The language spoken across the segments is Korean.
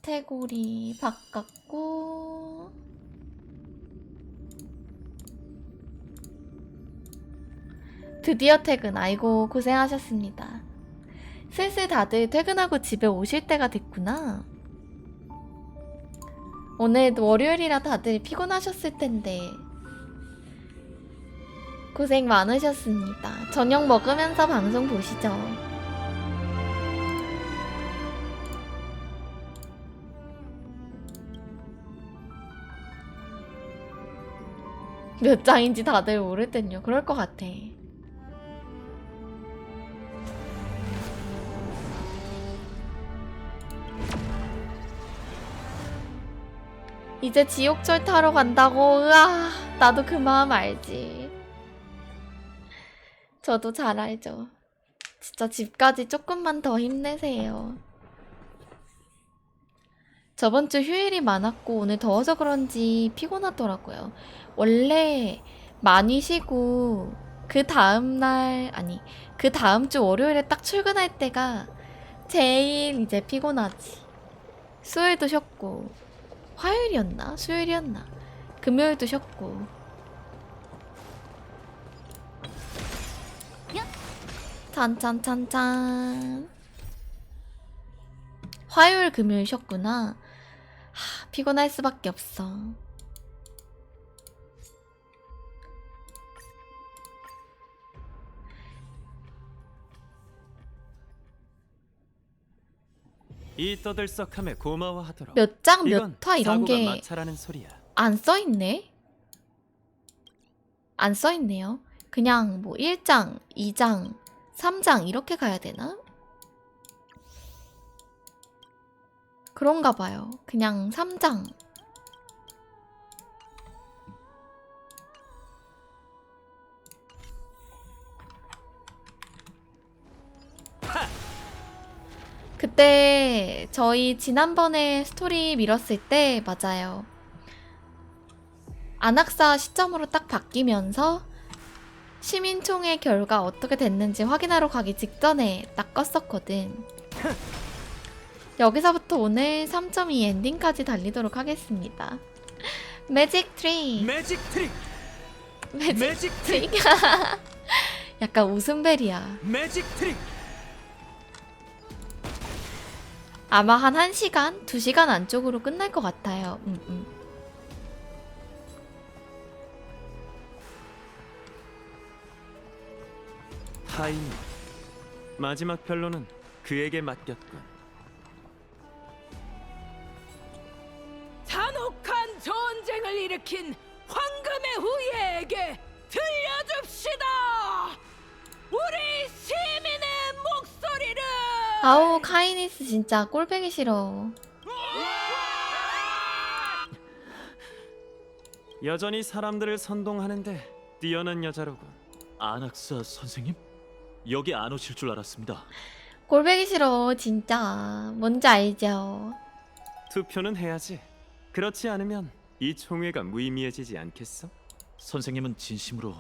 카테고리 바꿨고 드디어 퇴근. 아이고 고생하셨습니다. 슬슬 다들 퇴근하고 집에 오실 때가 됐구나. 오늘 월요일이라 다들 피곤하셨을 텐데 고생 많으셨습니다. 저녁 먹으면서 방송 보시죠. 몇 장인지 다들 모를 땐요. 그럴 것 같아. 이제 지옥철 타러 간다고. 으아, 나도 그 마음 알지. 저도 잘 알죠. 진짜 집까지 조금만 더 힘내세요. 저번 주 휴일이 많았고 오늘 더워서 그런지 피곤하더라고요. 원래 많이 쉬고 그 다음날, 아니 그 다음 주 월요일에 딱 출근할 때가 제일 이제 피곤하지. 수요일도 쉬었고, 화요일이었나? 수요일이었나? 금요일도 쉬었고. 짠짠짠짠. 화요일 금요일 쉬었구나. 하, 피곤할 수밖에 없어. 이 떠들썩함에 고마워하도록. 몇 장, 이건 몇 화 이런 사고가 게 마찰하는 소리야. 안 써있네? 안 써있네요. 그냥 뭐 1장, 2장, 3장 이렇게 가야 되나? 그런가 봐요. 그냥 3장. 그때 저희 지난번에 스토리 밀었을 때 맞아요. 안학사 시점으로 딱 바뀌면서 시민총회 결과 어떻게 됐는지 확인하러 가기 직전에 딱 껐었거든. 여기서부터 오늘 3.2 엔딩까지 달리도록 하겠습니다. 매직 트릭! 매직 트릭. 매직 트릭! 약간 웃음벨이야. 매직 트릭. 아마 한 1시간? 2시간 안쪽으로 끝날 것 같아요. 하이. 마지막 변론은 그에게 맡겼군. 잔혹한 전쟁을 일으킨 황금의 후예에게 들려줍시다. 우리 시민의 목소리를. 아우, 카이니스 진짜 꼴배기 싫어. 여전히 사람들을 선동하는데 뛰어난 여자로군. 안학사 선생님? 여기 안 오실 줄 알았습니다. 꼴배기 싫어, 진짜. 뭔지 알죠? 투표는 해야지. 그렇지 않으면 이 총회가 무의미해지지 않겠어? 선생님은 진심으로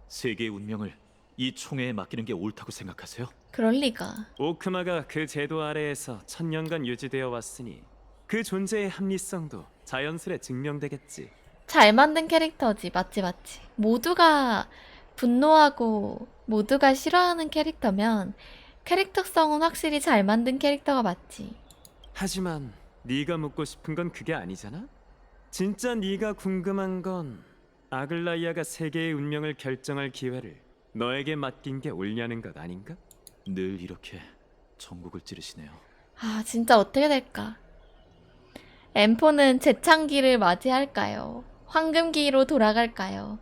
세계의 운명을 이 총회에 맡기는 게 옳다고 생각하세요? 그럴 리가. 오크마가 그 제도 아래에서 천년간 유지되어 왔으니 그 존재의 합리성도 자연스레 증명되겠지. 잘 만든 캐릭터지. 맞지, 맞지. 모두가 분노하고 모두가 싫어하는 캐릭터면 캐릭터성은 확실히 잘 만든 캐릭터가 맞지. 하지만 네가 묻고 싶은 건 그게 아니잖아? 진짜 네가 궁금한 건 아글라이아가 세계의 운명을 결정할 기회를 너에게 맡긴 게 옳냐는 것 아닌가? 늘 이렇게 전국을 찌르시네요. 아, 진짜 어떻게 될까? M4는 재창기를 맞이할까요? 황금기로 돌아갈까요?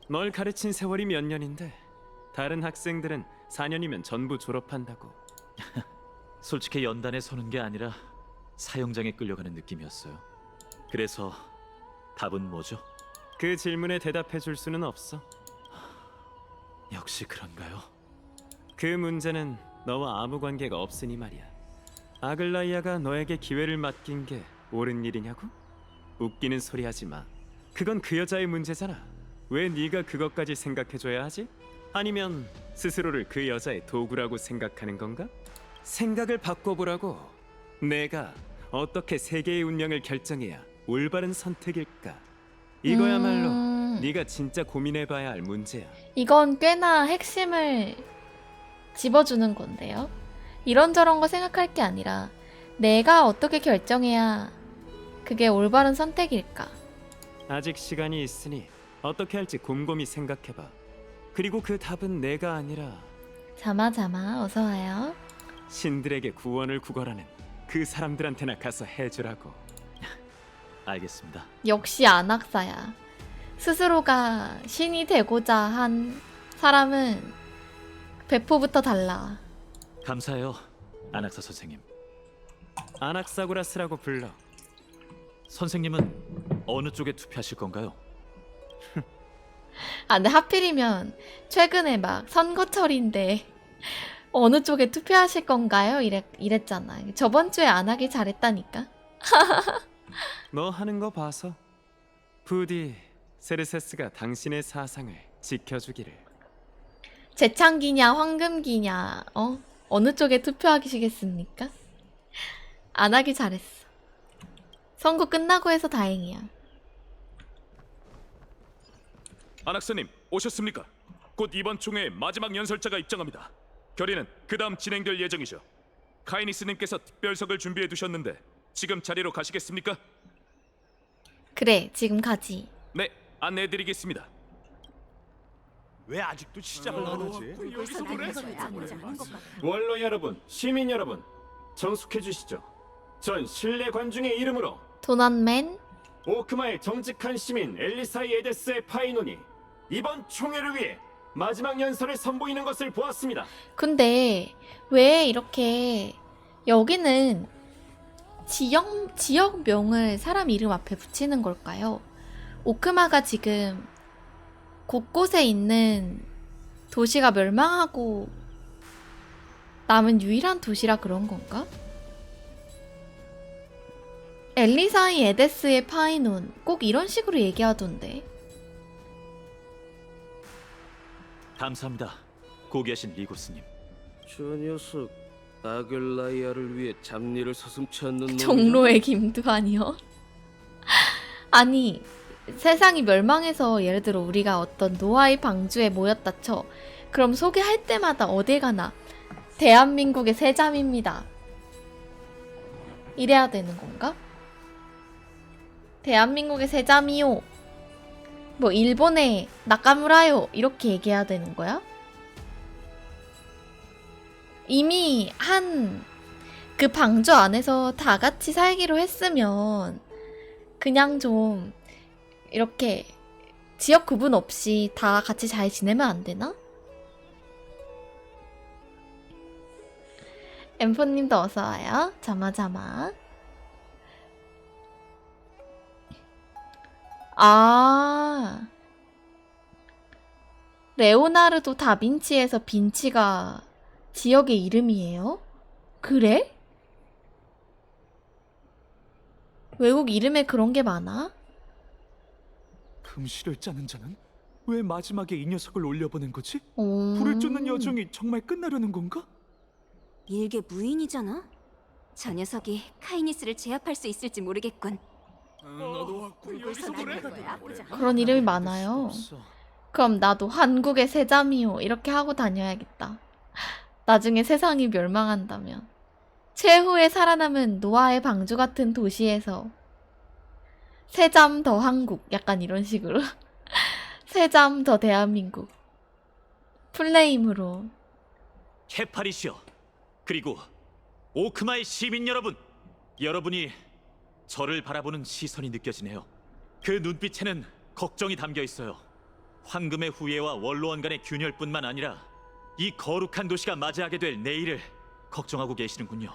널 가르친 세월이 몇 년인데 다른 학생들은 4년이면 전부 졸업한다고. 솔직히 연단에 서는 게 아니라 사형장에 끌려가는 느낌이었어요. 그래서 답은 뭐죠? 그 질문에 대답해 줄 수는 없어. 역시 그런가요? 그 문제는 너와 아무 관계가 없으니 말이야. 아글라이아가 너에게 기회를 맡긴 게 옳은 일이냐고? 웃기는 소리 하지 마. 그건 그 여자의 문제잖아. 왜 네가 그것까지 생각해줘야 하지? 아니면 스스로를 그 여자의 도구라고 생각하는 건가? 생각을 바꿔보라고. 내가 어떻게 세계의 운명을 결정해야 올바른 선택일까? 이거야말로 네가 진짜 고민해봐야 할 문제야. 이건 꽤나 핵심을 집어주는 건데요. 이런저런 거 생각할 게 아니라 내가 어떻게 결정해야 그게 올바른 선택일까? 아직 시간이 있으니 어떻게 할지 곰곰이 생각해봐. 그리고 그 답은 내가 아니라 자마자마 어서 와요. 신들에게 구원을 구걸하는 그 사람들한테나 가서 해주라고. 알겠습니다. 역시 안악사야. 스스로가 신이 되고자 한 사람은 배포부터 달라. 감사해요, 안학사 선생님. 아낙사구라스라고 불러. 선생님은 어느 쪽에 투표하실 건가요? 아, 근데 하필이면 최근에 막 선거철인데 어느 쪽에 투표하실 건가요? 이랬잖아. 저번 주에 안 하길 잘했다니까. 너 하는 거 봐서 부디 세르세스가 당신의 사상을 지켜주기를. 재창기냐 황금기냐 어느 쪽에 투표하시겠습니까? 안 하길 잘했어. 선거 끝나고 해서 다행이야. 안학사님 오셨습니까? 곧 이번 총회의 마지막 연설자가 입장합니다. 결의는 그 다음 진행될 예정이죠. 카이니스님께서 특별석을 준비해 두셨는데 지금 자리로 가시겠습니까? 그래, 지금 가지. 네, 안내해드리겠습니다. 왜 아직도 시작을 안 하지? 원로 여러분, 시민 여러분, 정숙해 주시죠. 전 신뢰 관중의 이름으로 도난맨? 오크마의 정직한 시민 엘리사이 에데스의 파이논이 이번 총회를 위해 마지막 연설을 선보이는 것을 보았습니다. 근데 왜 이렇게 여기는 지역명을 사람 이름 앞에 붙이는 걸까요? 오크마가 지금 곳곳에 있는 도시가 멸망하고 남은 유일한 도시라 그런 건가? 엘리사이 에데스의 파이논 꼭 이런 식으로 얘기하던데. 감사합니다, 고귀하신 리고스님. 저 녀석 아글라이아를 위해 잡일을 서슴치 않는 놈이죠? 종로의 김두한이요? 아니, 세상이 멸망해서 예를 들어 우리가 어떤 노아의 방주에 모였다 쳐. 그럼 소개할 때마다 어딜 가나 대한민국의 세잠입니다. 이래야 되는 건가? 대한민국의 세잠이요. 뭐 일본의 나카무라요. 이렇게 얘기해야 되는 거야? 이미 한 그 방주 안에서 다 같이 살기로 했으면 그냥 좀 이렇게 지역 구분 없이 다 같이 잘 지내면 안 되나? 엠포님도 어서와요. 자마자마. 아, 레오나르도 다빈치에서 빈치가 지역의 이름이에요? 그래? 외국 이름에 그런 게 많아? 금시를 짜는 자는 왜 마지막에 이 녀석을 올려보낸 거지? 오. 불을 쫓는 여정이 정말 끝나려는 건가? 일개 무인이잖아? 저 녀석이 카이니스를 제압할 수 있을지 모르겠군. 여기서 그래? 그런 이름이 많아요. 없어. 그럼 나도 한국의 세자미요 이렇게 하고 다녀야겠다. 나중에 세상이 멸망한다면 최후의 살아남은 노아의 방주 같은 도시에서 세잠 더 한국 약간 이런 식으로 세잠 더 대한민국 풀네임으로. 케파리시오, 그리고 오크마의 시민 여러분, 여러분이 저를 바라보는 시선이 느껴지네요. 그 눈빛에는 걱정이 담겨 있어요. 황금의 후예와 원로원 간의 균열뿐만 아니라 이 거룩한 도시가 맞이하게 될 내일을 걱정하고 계시는군요.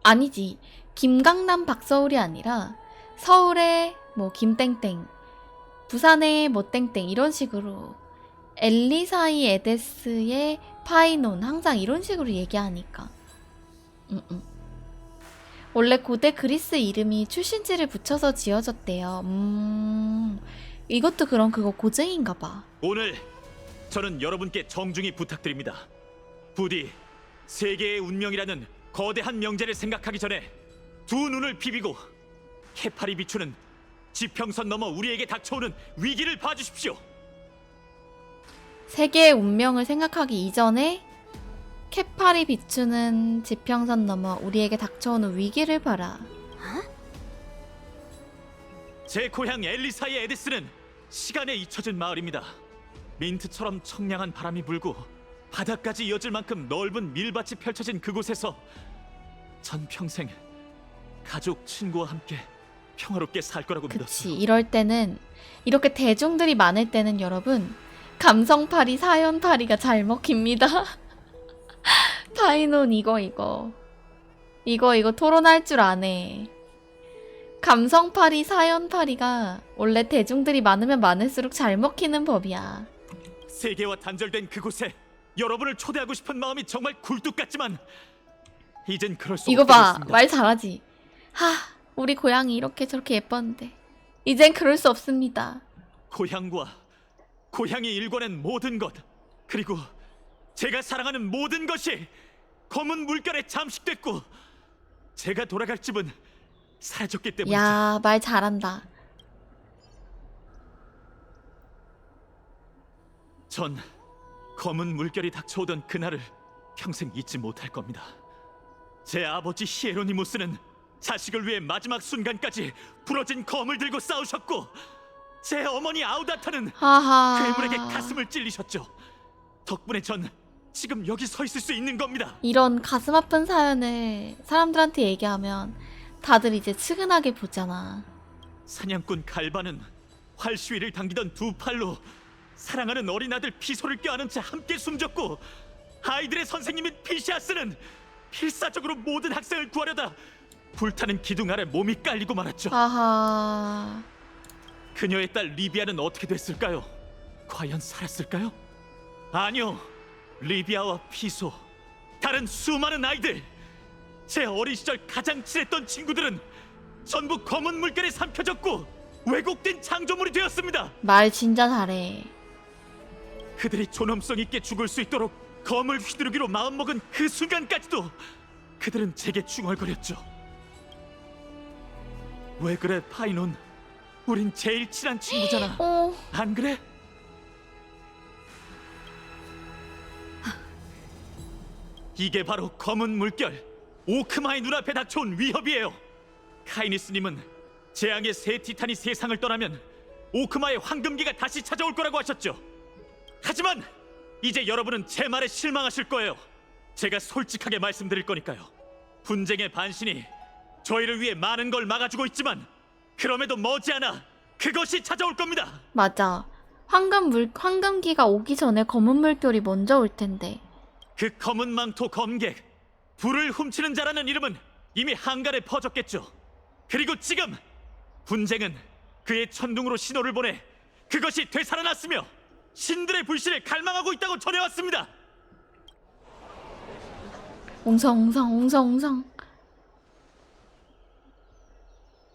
아니지, 김강남 박서울이 아니라 서울의 뭐 김땡땡, 부산의 뭐 땡땡 이런 식으로 엘리사이 에데스의 파이논 항상 이런 식으로 얘기하니까. 원래 고대 그리스 이름이 출신지를 붙여서 지어졌대요. 이것도 그럼 그거 고증인가 봐. 오늘 저는 여러분께 정중히 부탁드립니다. 부디 세계의 운명이라는 거대한 명제를 생각하기 전에 두 눈을 비비고 해파리 비추는 지평선 넘어 우리에게 닥쳐오는 위기를 봐주십시오. 세계의 운명을 생각하기 이전에 캐파리 비추는 지평선 넘어 우리에게 닥쳐오는 위기를 봐라. 제 고향 엘리사의 에데스는 시간에 잊혀진 마을입니다. 민트처럼 청량한 바람이 불고 바다까지 이어질 만큼 넓은 밀밭이 펼쳐진 그곳에서 전 평생 가족, 친구와 함께 평화롭게 살 거라고 그치, 믿었어요. 이럴 때는, 이렇게 대중들이 많을 때는 여러분, 감성파리, 사연파리가 잘 먹힙니다. 파이논 이거 토론할 줄 아네. 감성파리, 사연파리가 원래 대중들이 많으면 많을수록 잘 먹히는 법이야. 세계와 단절된 그곳에 여러분을 초대하고 싶은 마음이 정말 굴뚝 같지만 이젠 그럴 수 이거 없게 봐, 됐습니다. 말 잘하지. 우리 고양이 이렇게 저렇게 예뻤는데 이젠 그럴 수 없습니다. 고향과 고향이 일궈낸 모든 것, 그리고 제가 사랑하는 모든 것이 검은 물결에 잠식됐고 제가 돌아갈 집은 사라졌기 때문이죠. 야, 말 잘한다. 전 검은 물결이 닥쳐오던 그날을 평생 잊지 못할 겁니다. 제 아버지 히에로니무스는 자식을 위해 마지막 순간까지 부러진 검을 들고 싸우셨고 제 어머니 아우다타는 하하. 괴물에게 가슴을 찔리셨죠. 덕분에 전 지금 여기 서 있을 수 있는 겁니다. 이런 가슴 아픈 사연을 사람들한테 얘기하면 다들 이제 측은하게 보잖아. 사냥꾼 갈바는 활 시위를 당기던 두 팔로 사랑하는 어린아들 피소를 껴안은 채 함께 숨졌고 아이들의 선생님인 피시아스는 필사적으로 모든 학생을 구하려다 불타는 기둥 아래 몸이 깔리고 말았죠. 하하. 그녀의 딸 리비아는 어떻게 됐을까요? 과연 살았을까요? 아니요. 리비아와 피소, 다른 수많은 아이들, 제 어린 시절 가장 친했던 친구들은 전부 검은 물결에 삼켜졌고 왜곡된 창조물이 되었습니다. 말 진짜 잘해. 그들이 존엄성 있게 죽을 수 있도록 검을 휘두르기로 마음먹은 그 순간까지도 그들은 제게 중얼거렸죠. 왜 그래, 파이논? 우린 제일 친한 친구잖아. 안 그래? 이게 바로 검은 물결, 오크마의 눈앞에 닥쳐온 위협이에요. 카이니스님은 재앙의 새 티탄이 세상을 떠나면 오크마의 황금기가 다시 찾아올 거라고 하셨죠. 하지만 이제 여러분은 제 말에 실망하실 거예요. 제가 솔직하게 말씀드릴 거니까요. 분쟁의 반신이 저희를 위해 많은 걸 막아주고 있지만 그럼에도 머지않아 그것이 찾아올 겁니다. 맞아. 황금기가 오기 전에 검은 물결이 먼저 올 텐데. 그 검은 망토 검객, 불을 훔치는 자라는 이름은 이미 한간에 퍼졌겠죠. 그리고 지금 분쟁은 그의 천둥으로 신호를 보내 그것이 되살아났으며 신들의 불씨를 갈망하고 있다고 전해왔습니다. 웅성웅성.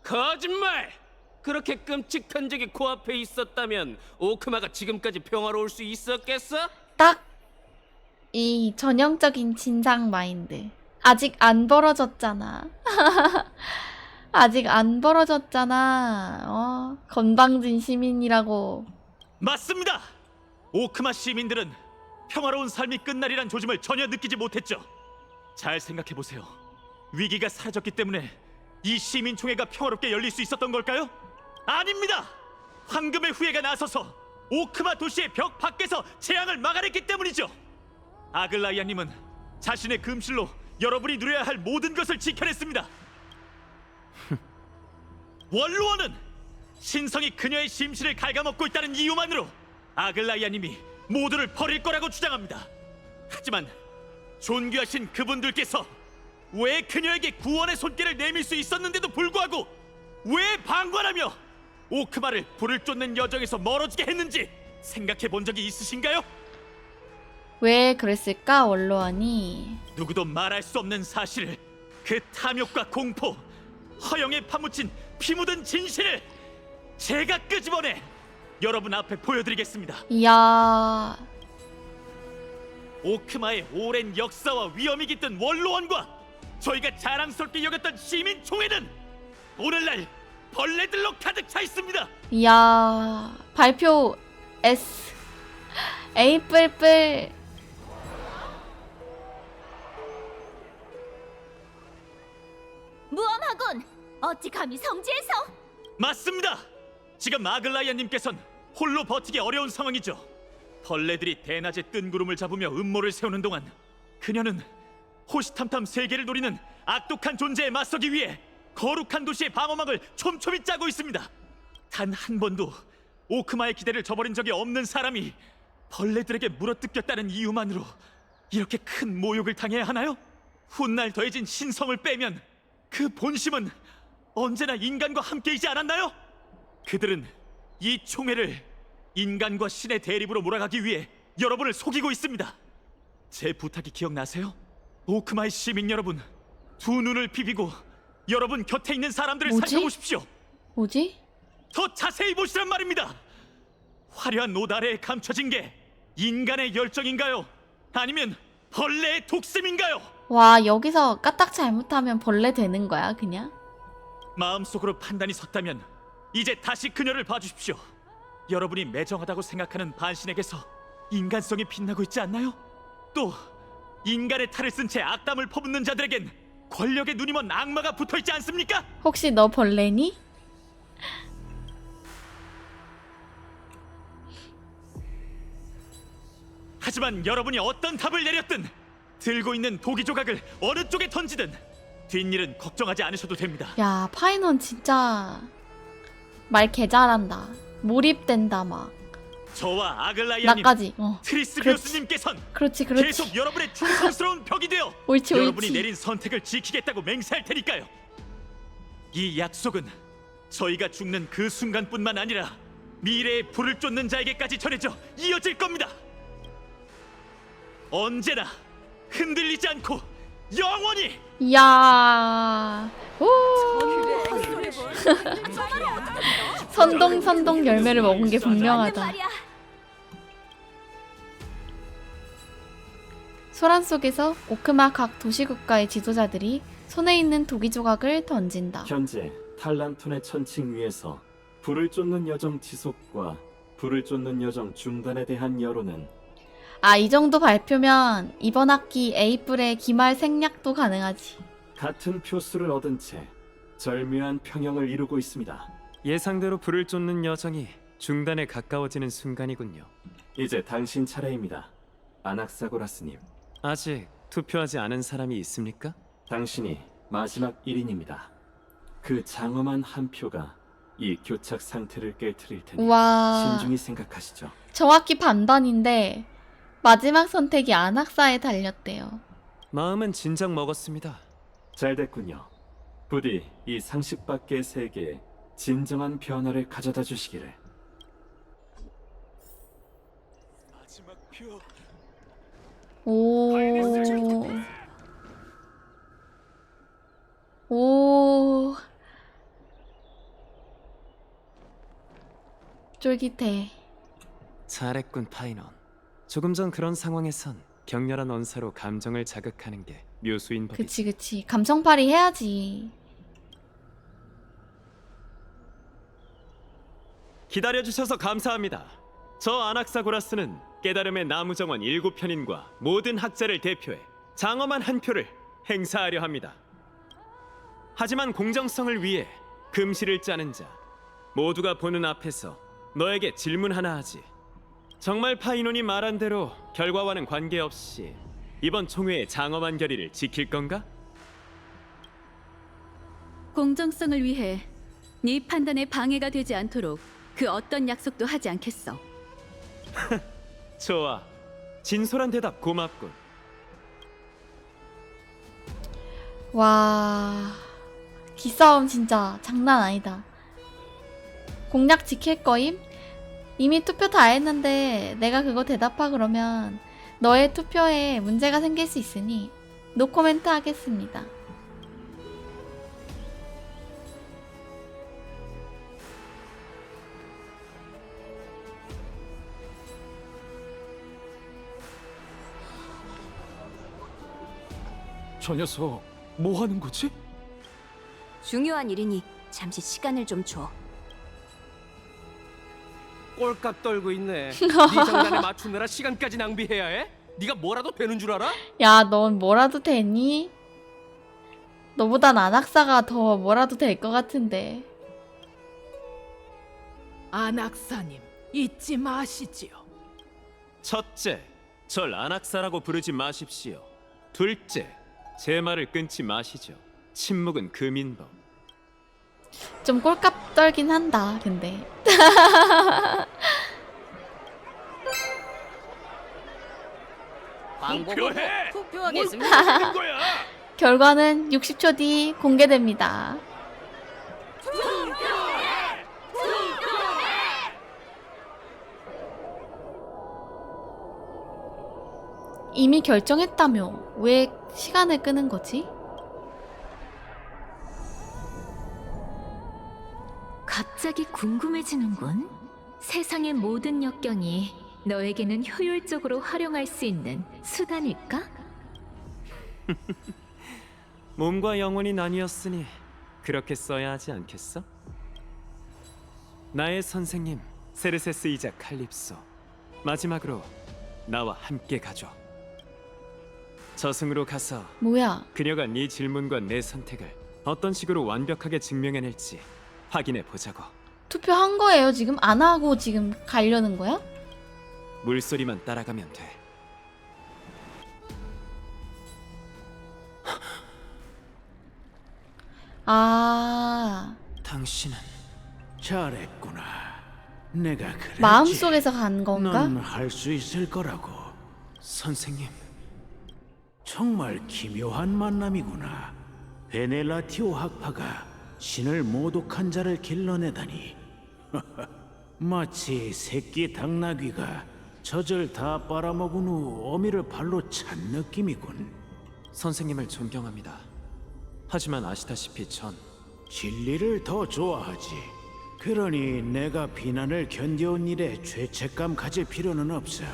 거짓말! 그렇게 끔찍한 적이 코앞에 있었다면 오크마가 지금까지 평화로울 수 있었겠어? 딱 이 전형적인 진상 마인드. 아직 안 벌어졌잖아. 아직 안 벌어졌잖아. 건방진 시민이라고. 맞습니다. 오크마 시민들은 평화로운 삶이 끝날이란 조짐을 전혀 느끼지 못했죠. 잘 생각해보세요. 위기가 사라졌기 때문에 이 시민총회가 평화롭게 열릴 수 있었던 걸까요? 아닙니다. 황금의 후예가 나서서 오크마 도시의 벽 밖에서 재앙을 막아냈기 때문이죠. 아글라이아님은 자신의 금실로 여러분이 누려야 할 모든 것을 지켜냈습니다. 원로원은 신성이 그녀의 심신을 갉아먹고 있다는 이유만으로 아글라이아님이 모두를 버릴 거라고 주장합니다. 하지만 존귀하신 그분들께서 왜 그녀에게 구원의 손길을 내밀 수 있었는데도 불구하고 왜 방관하며 오크마를 불을 쫓는 여정에서 멀어지게 했는지 생각해 본 적이 있으신가요? 왜 그랬을까, 원로원이? 누구도 말할 수 없는 사실을, 그 탐욕과 공포, 허영에 파묻힌 피 묻은 진실을 제가 끄집어내 여러분 앞에 보여드리겠습니다. 이야. 오크마의 오랜 역사와 위엄이 깃든 원로원과 저희가 자랑스럽게 여겼던 시민총회는 오늘날 벌레들로 가득 차 있습니다. 이야, 발표 S. A 뿔뿔. 무엄하군. 어찌 감히 성지에서? 맞습니다. 지금 아글라이아님께선 홀로 버티기 어려운 상황이죠. 벌레들이 대낮에 뜬 구름을 잡으며 음모를 세우는 동안 그녀는 호시탐탐 세계를 노리는 악독한 존재에 맞서기 위해 거룩한 도시의 방어막을 촘촘히 짜고 있습니다. 단 한 번도 오크마의 기대를 저버린 적이 없는 사람이 벌레들에게 물어뜯겼다는 이유만으로 이렇게 큰 모욕을 당해야 하나요? 훗날 더해진 신성을 빼면 그 본심은 언제나 인간과 함께이지 않았나요? 그들은 이 총회를 인간과 신의 대립으로 몰아가기 위해 여러분을 속이고 있습니다. 제 부탁이 기억나세요? 오크마의 시민 여러분, 두 눈을 비비고 여러분 곁에 있는 사람들을 뭐지? 살펴보십시오. 뭐지? 더 자세히 보시란 말입니다. 화려한 옷 아래에 감춰진 게 인간의 열정인가요? 아니면 벌레의 독심인가요? 와, 여기서 까딱 잘못하면 벌레 되는 거야, 그냥? 마음속으로 판단이 섰다면 이제 다시 그녀를 봐주십시오. 여러분이 매정하다고 생각하는 반신에게서 인간성이 빛나고 있지 않나요? 또 인간의 탈을 쓴 채 악담을 퍼붓는 자들에겐 권력의 눈이 먼 악마가 붙어있지 않습니까? 혹시 너 벌레니? 하지만 여러분이 어떤 답을 내렸든 들고 있는 도기 조각을 어느 쪽에 던지든 뒷일은 걱정하지 않으셔도 됩니다. 야, 파이넌 진짜 말 개 잘한다. 몰입된다, 막. 저와 아글라이아님, 나까지. 트리스비우스님께선 그렇지. 계속 여러분의 충성스러운 벽이 되어 옳지, 여러분이 옳지. 내린 선택을 지키겠다고 맹세할 테니까요. 이 약속은 저희가 죽는 그 순간뿐만 아니라 미래의 불을 쫓는 자에게까지 전해져 이어질 겁니다. 언제나 흔들리지 않고 영원히. 이야. 오. 선동 열매를 먹은 게 분명하다. 소란 속에서 오크마 각 도시국가의 지도자들이 손에 있는 도기 조각을 던진다. 현재 탈란톤의 천칭 위에서 불을 쫓는 여정 지속과 불을 쫓는 여정 중단에 대한 여론은 아, 이 정도 발표면 이번 학기 A뿔의 기말 생략도 가능하지. 같은 표수를 얻은 채 절묘한 평형을 이루고 있습니다. 예상대로 불을 쫓는 여정이 중단에 가까워지는 순간이군요. 이제 당신 차례입니다. 아낙사고라스님. 아직 투표하지 않은 사람이 있습니까? 당신이 마지막 1인입니다. 그 장엄한 한 표가 이 교착 상태를 깨트릴 테니 우와. 신중히 생각하시죠. 정확히 반반인데 마지막 선택이 안학사에 달렸대요. 마음은 진작 먹었습니다. 잘 됐군요. 부디 이 상식 밖의 세계에 진정한 변화를 가져다 주시기를. 마지막 표. 오. 오. 쫄깃해. 잘했군, 파이넌. 조금 전 그런 상황에선 격렬한 언사로 감정을 자극하는 게 묘수인 법이지. 그치. 감정팔이 해야지. 기다려주셔서 감사합니다. 저 아낙사고라스는 깨달음의 나무정원 7편인과 모든 학자를 대표해 장엄한 한 표를 행사하려 합니다. 하지만 공정성을 위해 금시를 짜는 자, 모두가 보는 앞에서 너에게 질문 하나 하지. 정말 파이논이 말한 대로 결과와는 관계없이 이번 총회의 장엄한 결의를 지킬 건가? 공정성을 위해 네 판단에 방해가 되지 않도록 그 어떤 약속도 하지 않겠어. 좋아. 진솔한 대답 고맙군. 와. 기싸움 진짜 장난 아니다. 공약 지킬 거임? 이미 투표 다 했는데 내가 그거 대답하 그러면 너의 투표에 문제가 생길 수 있으니 노코멘트 하겠습니다. 저 녀석 뭐 하는 거지? 중요한 일이니 잠시 시간을 좀 줘. 꼴깍 떨고 있네. 네 장난에 맞추느라 시간까지 낭비해야 해? 네가 뭐라도 되는 줄 알아? 야, 넌 뭐라도 되니? 너보단 안학사가 더 뭐라도 될 것 같은데. 안악사님 잊지 마시지요. 첫째, 절 안악사라고 부르지 마십시오. 둘째, 제 말을 끊지 마시죠. 침묵은 금인법. 좀 꼴값 떨긴 한다, 근데. 투표해! 투표하겠습니다. 뭘 하는 거야? 결과는 60초 뒤 공개됩니다. 이미 결정했다며 왜 시간을 끄는 거지? 갑자기 궁금해지는군. 세상의 모든 역경이 너에게는 효율적으로 활용할 수 있는 수단일까? 몸과 영혼이 나뉘었으니 그렇게 써야 하지 않겠어? 나의 선생님 세르세스이자 칼립소, 마지막으로 나와 함께 가죠. 저승으로 가서 뭐야? 그녀가 네 질문과 내 선택을 어떤 식으로 완벽하게 증명해낼지 확인해 보자고. 투표한 거예요, 지금? 안 하고 지금 가려는 거야? 물소리만 따라가면 돼. 아, 당신은 잘했구나. 내가 그랬지. 마음속에서 간 건가? 넌 할 수 있을 거라고. 선생님. 정말 기묘한 만남이구나. 베넬라티오 학파가 신을 모독한 자를 길러내다니. 마치 새끼 당나귀가 젖을 다 빨아먹은 후 어미를 발로 찬 느낌이군. 선생님을 존경합니다. 하지만 아시다시피 전 진리를 더 좋아하지. 그러니 내가 비난을 견뎌온 일에 죄책감 가질 필요는 없어.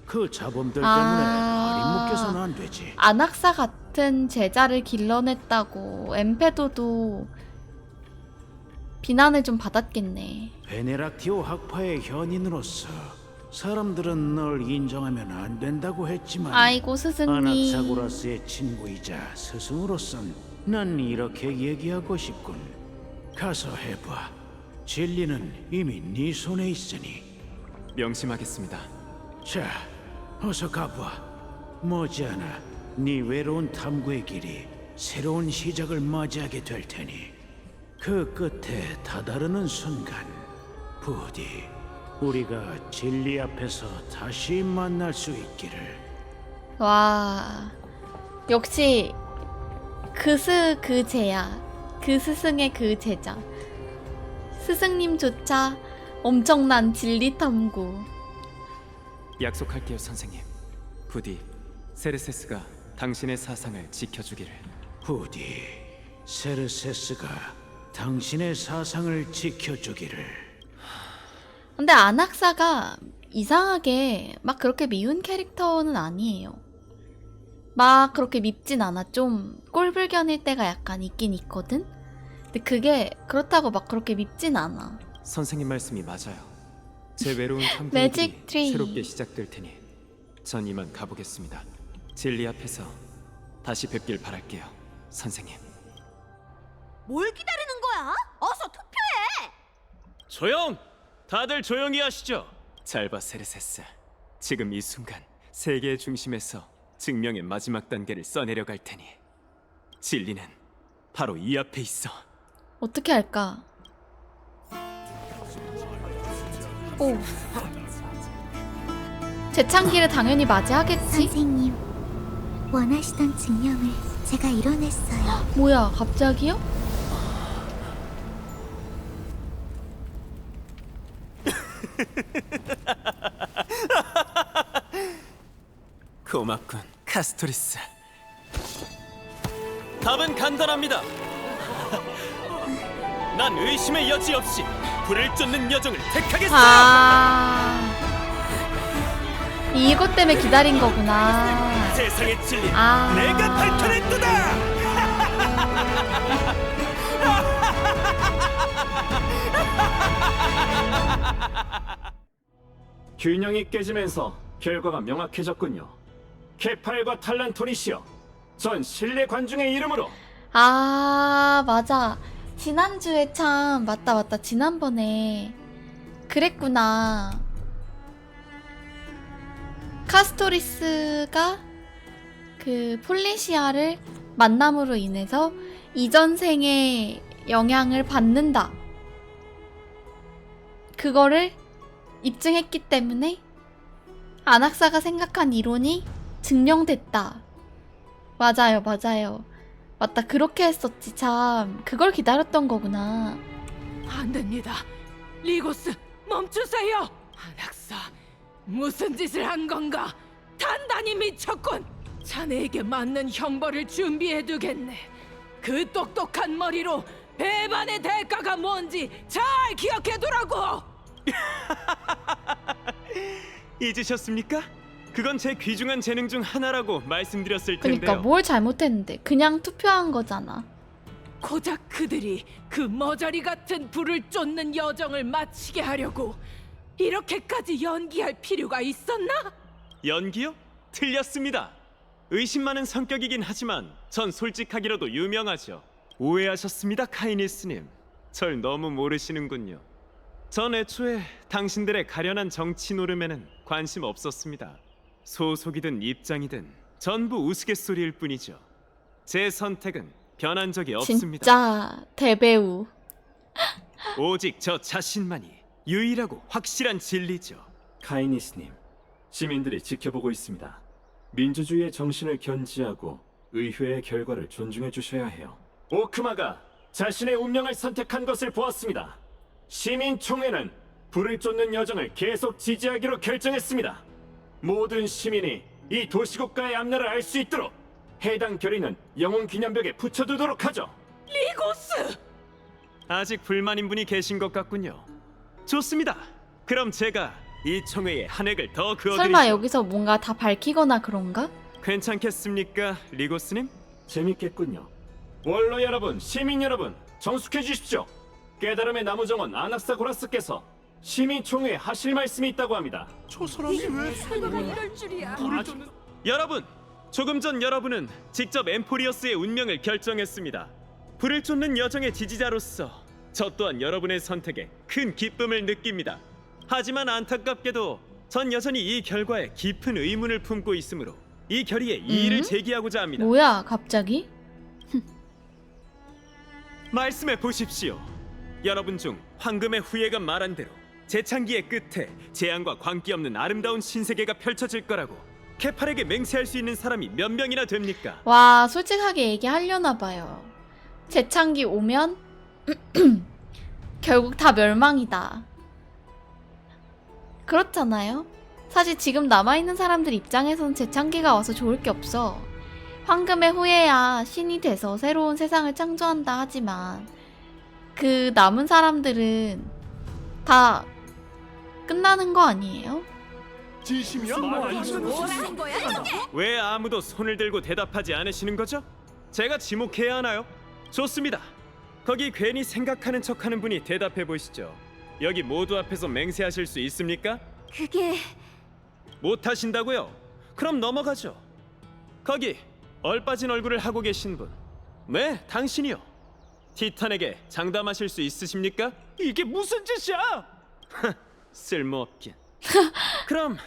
그 자범들 때문에 발이 묶여서는 안 되지. 안학사 같은 제자를 길러냈다고 엠페도도 비난을 좀 받았겠네. 베네락티오 학파의 현인으로서 사람들은 널 인정하면 안 된다고 했지만 아이고 스승님. 아낙사고라스의 친구이자 스승으로선 난 이렇게 얘기하고 싶군. 가서 해봐. 진리는 이미 네 손에 있으니. 명심하겠습니다. 자, 어서 가봐. 머지않아 네 외로운 탐구의 길이 새로운 시작을 맞이하게 될 테니 그 끝에 다다르는 순간 부디 우리가 진리 앞에서 다시 만날 수 있기를. 와, 역시 그 제야, 그 스승의 그 제자. 스승님조차 엄청난 진리 탐구. 약속할게요, 선생님. 부디 세르세스가 당신의 사상을 지켜주기를. 부디 세르세스가 당신의 사상을 지켜주기를. 근데 안학사가 이상하게 막 그렇게 미운 캐릭터는 아니에요. 막 그렇게 밉진 않아. 좀 꼴불견일 때가 약간 있긴 있거든? 근데 그게 그렇다고 막 그렇게 밉진 않아. 선생님 말씀이 맞아요. 제 외로운 탐구의 매직 길이 트리. 새롭게 시작될 테니 전 이만 가보겠습니다. 진리 앞에서 다시 뵙길 바랄게요, 선생님. 뭘 기다리는 거야? 어서 투표해! 조용! 다들 조용히 하시죠. 잘 봐, 세르세스. 지금 이 순간 세계의 중심에서 증명의 마지막 단계를 써내려갈 테니 진리는 바로 이 앞에 있어. 어떻게 할까? 오. 재창기를 당연히 맞이하겠지? 선생님, 원하시던 증명을 제가 이뤄냈어요. 뭐야, 갑자기요? 고맙군, 카스토리스. 답은 간단합니다. 난 의심의 여지 없이 불을 쫓는 여정을 택하겠어요. 아, 이것 때문에 기다린 거구나. 세상의 진리 아. 내가 밝혀냈도다. 균형이 깨지면서 결과가 명확해졌군요. 케팔과 탈란토니시여, 전 실내 관중의 이름으로 아, 맞아. 지난주에 참, 맞다. 지난번에 그랬구나. 카스토리스가 그 폴리시아를 만남으로 인해서 이전 생에 영향을 받는다. 그거를 입증했기 때문에 안악사가 생각한 이론이 증명됐다. 맞아요. 맞다. 그렇게 했었지. 참. 그걸 기다렸던 거구나. 안 됩니다. 리고스, 멈추세요. 안악사, 무슨 짓을 한 건가? 단단히 미쳤군. 자네에게 맞는 형벌을 준비해두겠네. 그 똑똑한 머리로 배반의 대가가 뭔지 잘 기억해두라고. 잊으셨습니까? 그건 제 귀중한 재능 중 하나라고 말씀드렸을 텐데요. 그러니까 뭘 잘못했는데. 그냥 투표한 거잖아. 고작 그들이 그 머저리 같은 불을 쫓는 여정을 마치게 하려고 이렇게까지 연기할 필요가 있었나? 연기요? 틀렸습니다. 의심 많은 성격이긴 하지만 전 솔직하기로도 유명하죠. 오해하셨습니다, 카이니스님. 절 너무 모르시는군요. 전 애초에 당신들의 가련한 정치 노름에는 관심 없었습니다. 소속이든 입장이든 전부 우스갯소리일 뿐이죠. 제 선택은 변한 적이 없습니다. 진짜 대배우. 오직 저 자신만이 유일하고 확실한 진리죠. 카이니스님, 시민들이 지켜보고 있습니다. 민주주의의 정신을 견지하고 의회의 결과를 존중해 주셔야 해요. 오크마가 자신의 운명을 선택한 것을 보았습니다. 시민총회는 불을 쫓는 여정을 계속 지지하기로 결정했습니다. 모든 시민이 이 도시국가의 앞날을 알 수 있도록 해당 결의는 영웅 기념벽에 붙여두도록 하죠. 리고스! 아직 불만인 분이 계신 것 같군요. 좋습니다. 그럼 제가 이 총회에 한 획을 더 그어드리죠. 설마 여기서 뭔가 다 밝히거나 그런가? 괜찮겠습니까, 리고스님? 재밌겠군요. 원로 여러분, 시민 여러분, 정숙해 주십시오. 깨달음의 나무정원 아낙사고라스께서 시민총회에 하실 말씀이 있다고 합니다. 저 사람이 왜 이럴 줄이야. 여러분! 조금 전 여러분은 직접 엠포리어스의 운명을 결정했습니다. 불을 쫓는 여정의 지지자로서 저 또한 여러분의 선택에 큰 기쁨을 느낍니다. 하지만 안타깝게도 전 여전히 이 결과에 깊은 의문을 품고 있으므로 이 결의에 이의를 제기하고자 합니다. 뭐야 갑자기? 말씀해 보십시오. 여러분 중 황금의 후예가 말한 대로 재창기의 끝에 재앙과 관계 없는 아름다운 신세계가 펼쳐질 거라고 케팔에게 맹세할 수 있는 사람이 몇 명이나 됩니까? 와 솔직하게 얘기하려나 봐요. 재창기 오면 결국 다 멸망이다. 그렇잖아요. 사실 지금 남아있는 사람들 입장에선 재창기가 와서 좋을 게 없어. 황금의 후예야 신이 돼서 새로운 세상을 창조한다 하지만 그 남은 사람들은 다 끝나는 거 아니에요? 뭐라는 거야 저게? 왜 아무도 손을 들고 대답하지 않으시는 거죠? 제가 지목해야 하나요? 좋습니다. 거기 괜히 생각하는 척하는 분이 대답해 보시죠. 여기 모두 앞에서 맹세하실 수 있습니까? 그게... 못 하신다고요? 그럼 넘어가죠. 거기 얼빠진 얼굴을 하고 계신 분. 네, 당신이요. 티탄에게 장담하실 수 있으십니까? 이게 무슨 짓이야? 쓸모없긴. 그럼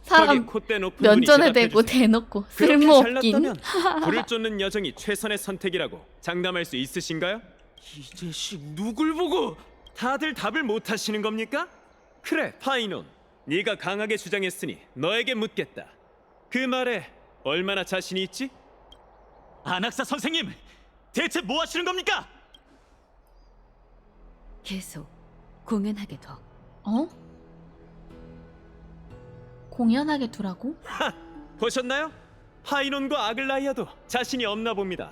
사람 거기 콧대 높은 분이 면전에 대답해 대고 주세요. 대놓고 그렇게 쓸모없긴. 잘났다면 불을 쫓는 여정이 최선의 선택이라고 장담할 수 있으신가요? 이 자식 누굴 보고? 다들 답을 못 하시는 겁니까? 그래, 파이논. 네가 강하게 주장했으니 너에게 묻겠다. 그 말에 얼마나 자신이 있지? 안악사 선생님, 대체 뭐 하시는 겁니까? 계속 공연하게 둬. 어? 공연하게 두라고? 보셨나요? 파이논과 아글라이아도 자신이 없나 봅니다.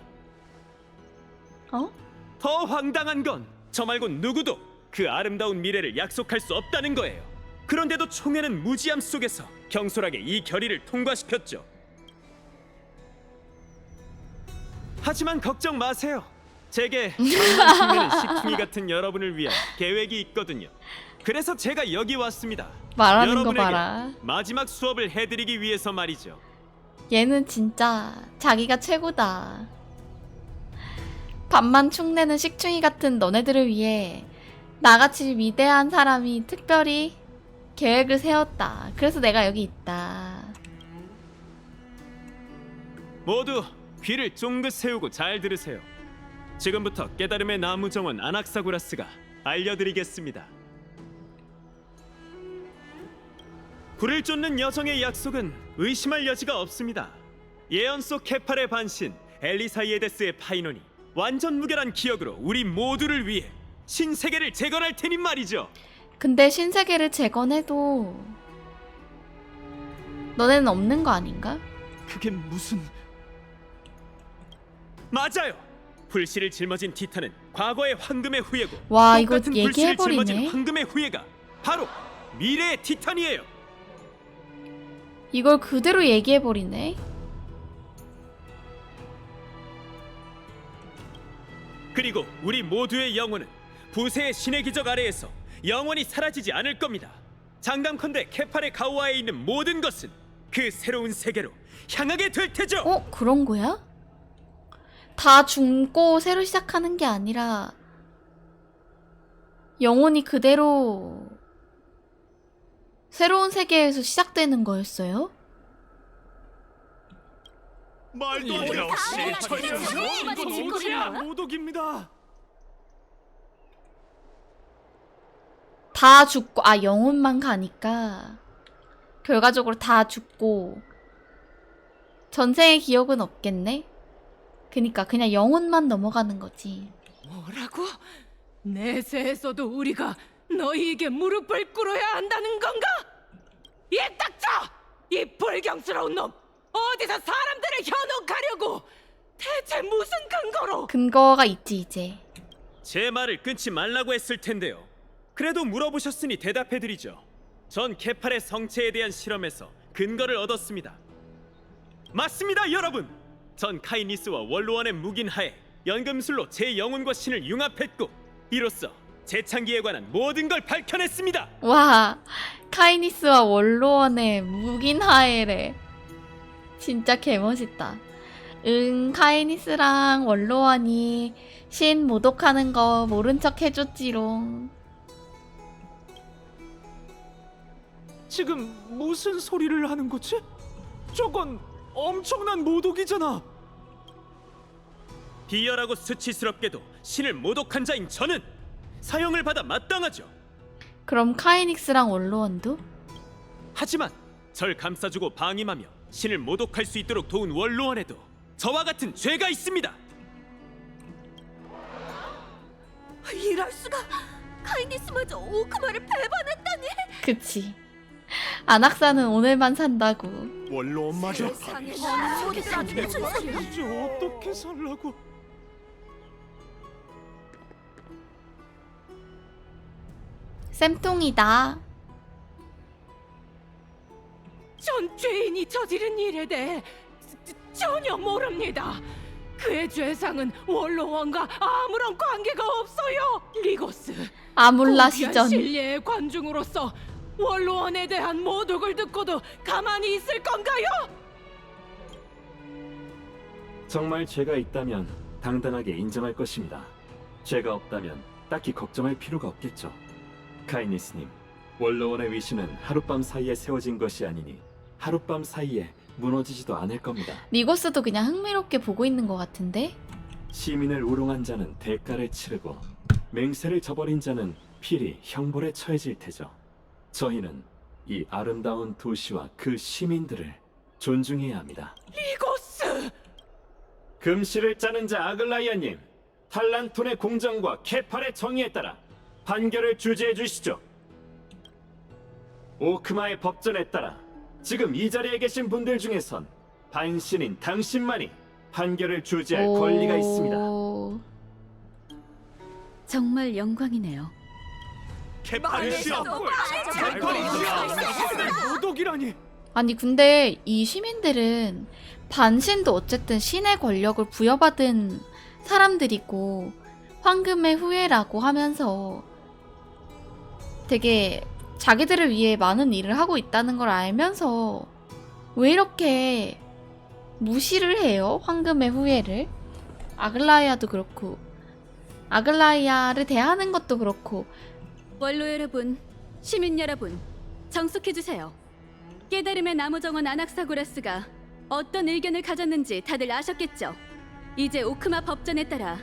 어? 더 황당한 건 저 말고 누구도 그 아름다운 미래를 약속할 수 없다는 거예요. 그런데도 총회는 무지함 속에서 경솔하게 이 결의를 통과시켰죠. 하지만 걱정 마세요. 제게 장난 힘내는 식충이 같은 여러분을 위한 계획이 있거든요. 그래서 제가 여기 왔습니다. 말하는 거 여러분에게 봐라. 마지막 수업을 해드리기 위해서 말이죠. 얘는 진짜 자기가 최고다. 밥만 축내는 식충이 같은 너네들을 위해 나같이 위대한 사람이 특별히 계획을 세웠다. 그래서 내가 여기 있다. 모두 귀를 쫑긋 세우고 잘 들으세요. 지금부터 깨달음의 나무 정원 아낙사구라스가 알려드리겠습니다. 불을 쫓는 여성의 약속은 의심할 여지가 없습니다. 예언 속 케팔의 반신 엘리사이에데스의 파이논이 완전 무결한 기억으로 우리 모두를 위해 신세계를 재건할 테니 말이죠. 근데 신세계를 재건해도 너네는 없는 거 아닌가? 그게 무슨... 맞아요. 불씨를 짊어진 티탄은 과거의 황금의 후예고, 와, 이거 똑같은 불씨를 얘기해버리네. 짊어진 황금의 후예가 바로 미래의 티탄이에요. 이걸 그대로 얘기해버리네. 그리고 우리 모두의 영혼은 부세의 신의 기적 아래에서 영원히 사라지지 않을 겁니다. 장담컨대 케팔의 가오아에 있는 모든 것은 그 새로운 세계로 향하게 될 테죠. 어? 그런 거야? 다 죽고 새로 시작하는 게 아니라 영혼이 그대로 새로운 세계에서 시작되는 거였어요? 말도 안 돼. 모독입니다. 다 죽고, 아, 영혼만 가니까 결과적으로 다 죽고 전생의 기억은 없겠네? 그니까 그냥 영혼만 넘어가는 거지. 뭐라고? 내세에서도 우리가 너희에게 무릎을 꿇어야 한다는 건가? 이 닥쳐! 이 불경스러운 놈! 어디서 사람들을 현혹하려고! 대체 무슨 근거로? 근거가 있지 이제. 제 말을 끊지 말라고 했을 텐데요. 그래도 물어보셨으니 대답해드리죠. 전 케팔의 성체에 대한 실험에서 근거를 얻었습니다. 맞습니다, 여러분. 전 카이니스와 원로원의 묵인하에 연금술로 제 영혼과 신을 융합했고, 이로써 재창기에 관한 모든 걸 밝혀냈습니다. 와, 카이니스와 원로원의 묵인하에래. 진짜 개멋있다. 응, 카이니스랑 원로원이 신 모독하는 거 모른 척 해줬지롱. 지금 무슨 소리를 하는 거지? 저건 엄청난 모독이잖아. 비열하고 수치스럽게도 신을 모독한 자인 저는 사형을 받아 마땅하죠. 그럼 카이닉스랑 원로원도? 하지만 절 감싸주고 방임하며 신을 모독할 수 있도록 도운 원로원에도 저와 같은 죄가 있습니다. 이럴 수가! 카이니스마저 오크마를 배반했다니! 그치. 안악사는 오늘만 산다고. 원로원마저 세상에, 소리들한테 무슨 소리야? 이제 어떻게 살라고? 쌤통이다. 전 죄인이 저지른 일에 대해 전혀 모릅니다. 그의 죄상은 원로원과 아무런 관계가 없어요. 리고스, 아몰라 고귀한 시전. 신뢰의 관중으로서 원로원에 대한 모독을 듣고도 가만히 있을 건가요? 정말 죄가 있다면 당당하게 인정할 것입니다. 죄가 없다면 딱히 걱정할 필요가 없겠죠. 카이니스님, 원로원의 위신은 하룻밤 사이에 세워진 것이 아니니 하룻밤 사이에 무너지지도 않을 겁니다. 리고스도 그냥 흥미롭게 보고 있는 것 같은데? 시민을 우롱한 자는 대가를 치르고 맹세를 저버린 자는 필히 형벌에 처해질 테죠. 저희는 이 아름다운 도시와 그 시민들을 존중해야 합니다. 리고스! 금시를 짜는 자 아글라이아님, 탈란톤의 공정과 케팔의 정의에 따라 판결을 주재해 주시죠. 오크마의 법전에 따라 지금 이 자리에 계신 분들 중에선 반신인 당신만이 판결을 주재할 권리가 있습니다. 정말 영광이네요. 개판이시여! 모독이라니! 아니 근데 이 시민들은 반신도 어쨌든 신의 권력을 부여받은 사람들이고 황금의 후예라고 하면서 되게 자기들을 위해 많은 일을 하고 있다는 걸 알면서 왜 이렇게 무시를 해요? 황금의 후예를. 아글라이아도 그렇고, 아글라이아를 대하는 것도 그렇고. 원로 여러분, 시민 여러분, 정숙해주세요. 깨달음의 나무정원 아낙사고라스가 어떤 의견을 가졌는지 다들 아셨겠죠? 이제 오크마 법전에 따라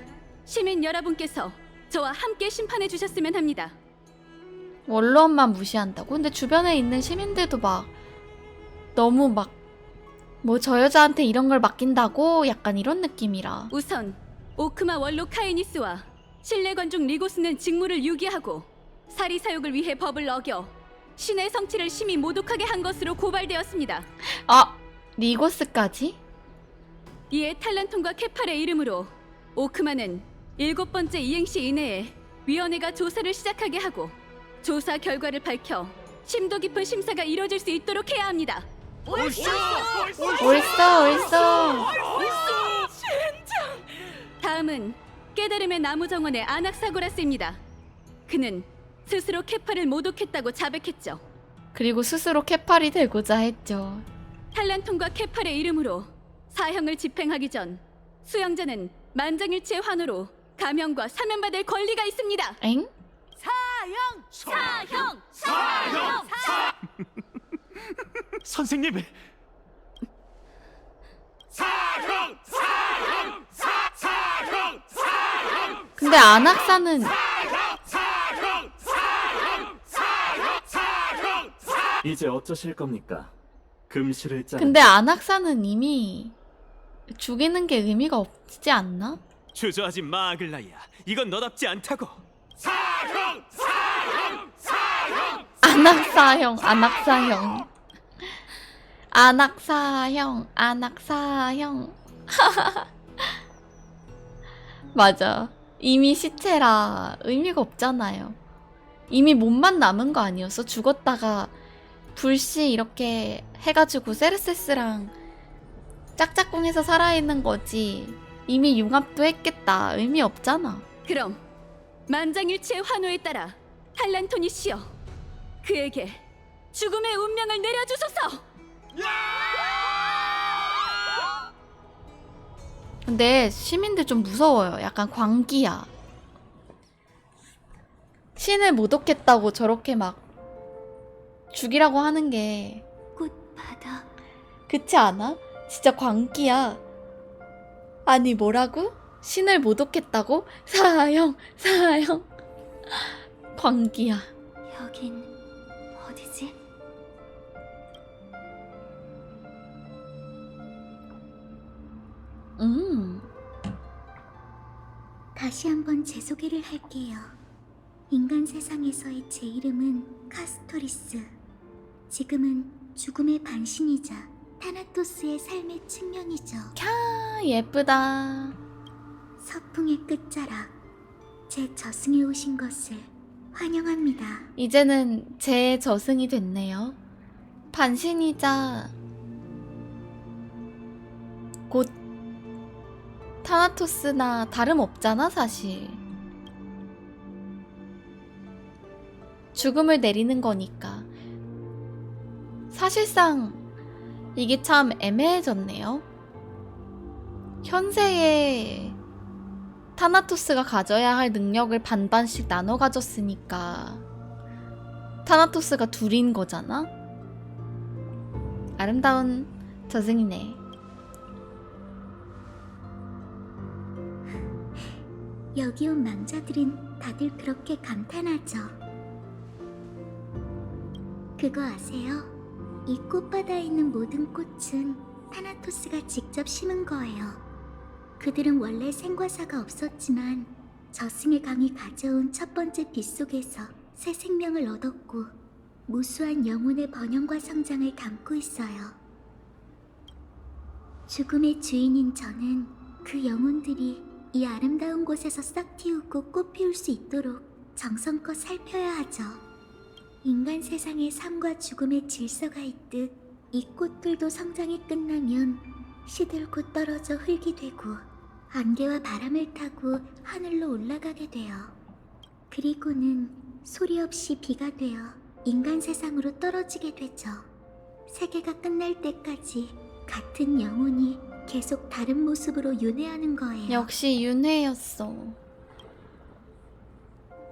시민 여러분께서 저와 함께 심판해 주셨으면 합니다. 원로원만 무시한다고? 근데 주변에 있는 시민들도 막 너무 막 뭐 저 여자한테 이런 걸 맡긴다고? 약간 이런 느낌이라. 우선 오크마 원로 카이니스와 신뢰관중 리고스는 직무를 유기하고 사리 사욕을 위해 법을 어겨 신의 성취를 심히 모독하게 한 것으로 고발되었습니다. 아! 리고스까지? 이에 탈란톤과 케팔의 이름으로 오크마는 7번째 이행시 이내에 위원회가 조사를 시작하게 하고 조사 결과를 밝혀 심도 깊은 심사가 이뤄질 수 있도록 해야 합니다. 옳소! 다음은 깨달음의 나무 정원의 아낙사고라스입니다. 그는 스스로 케팔을 모독했다고 자백했죠. 그리고 스스로 케팔이 되고자 했죠. 탈란톤과 케팔의 이름으로 사형을 집행하기 전 수형자는 만장일치의 환호로 감형과 사면받을 권리가 있습니다. 엥? 사형! 선생님! 근데 안악사는 이제 어쩌실 겁니까? 금실을 짜. 근데 안악사는 이미 죽이는 게 의미가 없지 않나? 주저하지 마, 아글라이아. 이건 너답지 않다고. 안악사형, 안악사형. 안악사형, 안악사형. 맞아. 이미 시체라 의미가 없잖아요. 이미 몸만 남은 거 아니었어? 죽었다가 불씨 이렇게 해가지고 세르세스랑 짝짝꿍해서 살아있는 거지. 이미 융합도 했겠다. 의미 없잖아. 그럼 만장일치의 환호에 따라 탈란토니 씨여, 그에게 죽음의 운명을 내려주소서. 근데 시민들 좀 무서워요. 약간 광기야. 신을 모독했다고 저렇게 막 죽이라고 하는 게 꽃바다. 그렇지 않아? 진짜 광기야. 아니 뭐라고? 신을 모독했다고? 사형, 사형. 광기야. 여긴 어디지? 다시 한번 제 소개를 할게요. 인간 세상에서의 제 이름은 카스토리스. 지금은 죽음의 반신이자 타나토스의 삶의 측면이죠. 캬, 예쁘다. 서풍의 끝자락, 제 저승에 오신 것을 환영합니다. 이제는 제 저승이 됐네요. 반신이자 곧 타나토스나 다름없잖아 사실. 죽음을 내리는 거니까. 사실상 이게 참 애매해졌네요. 현세에 타나토스가 가져야 할 능력을 반반씩 나눠 가졌으니까 타나토스가 둘인 거잖아? 아름다운 저승이네. 여기 온 망자들은 다들 그렇게 감탄하죠. 그거 아세요? 이 꽃바다에 있는 모든 꽃은 타나토스가 직접 심은 거예요. 그들은 원래 생과사가 없었지만 저승의 강이 가져온 첫 번째 빛 속에서 새 생명을 얻었고 무수한 영혼의 번영과 성장을 담고 있어요. 죽음의 주인인 저는 그 영혼들이 이 아름다운 곳에서 싹 틔우고 꽃 피울 수 있도록 정성껏 살펴야 하죠. 인간 세상에 삶과 죽음의 질서가 있듯 이 꽃들도 성장이 끝나면 시들고 떨어져 흙이 되고 안개와 바람을 타고 하늘로 올라가게 돼요. 그리고는 소리 없이 비가 되어 인간 세상으로 떨어지게 되죠. 세계가 끝날 때까지 같은 영혼이 계속 다른 모습으로 윤회하는 거예요. 역시 윤회였어.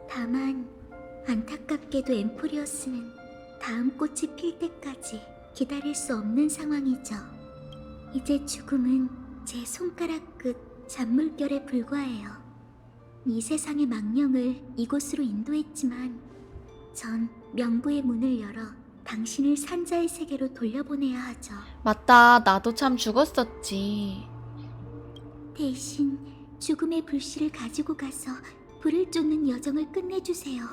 다만 안타깝게도 엠포리어스는 다음 꽃이 필 때까지 기다릴 수 없는 상황이죠. 이제 죽음은 제 손가락 끝 잔물결에 불과해요. 이 세상의 망령을 이곳으로 인도했지만 전 명부의 문을 열어 당신을 산자의 세계로 돌려보내야 하죠. 맞다. 나도 참 죽었었지. 대신 죽음의 불씨를 가지고 가서 불을 쫓는 여정을 끝내주세요.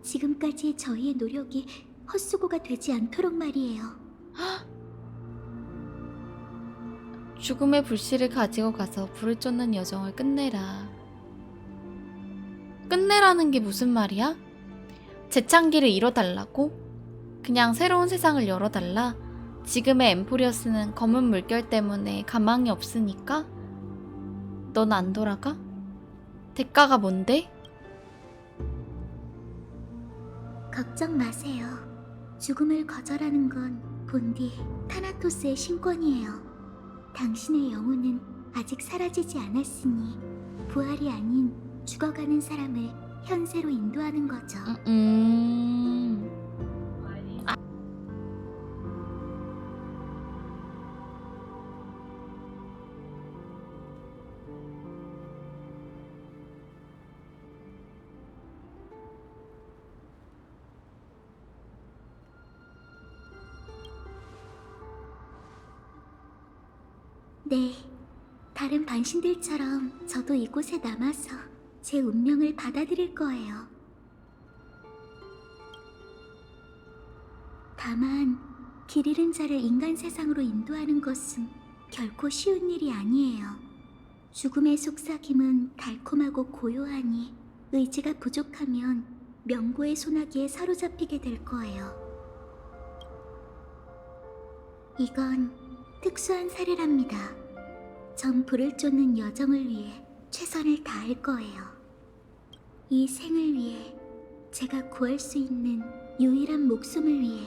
지금까지의 저희의 노력이 헛수고가 되지 않도록 말이에요. 죽음의 불씨를 가지고 가서 불을 쫓는 여정을 끝내라. 끝내라는 게 무슨 말이야? 재창기를 이뤄달라고? 그냥 새로운 세상을 열어달라? 지금의 엠포리어스는 검은 물결 때문에 가망이 없으니까? 넌 안 돌아가? 대가가 뭔데? 걱정 마세요. 죽음을 거절하는 건 본디 타나토스의 신권이에요. 당신의 영혼은 아직 사라지지 않았으니 부활이 아닌 죽어가는 사람을 현세로 인도하는 거죠. 네, 다른 반신들처럼 저도 이곳에 남아서 제 운명을 받아들일 거예요. 다만 길 잃은 자를 인간 세상으로 인도하는 것은 결코 쉬운 일이 아니에요. 죽음의 속삭임은 달콤하고 고요하니 의지가 부족하면 명고의 소나기에 사로잡히게 될 거예요. 이건 특수한 사례랍니다. 전 불을 쫓는 여정을 위해 최선을 다할 거예요. 이 생을 위해, 제가 구할 수 있는 유일한 목숨을 위해.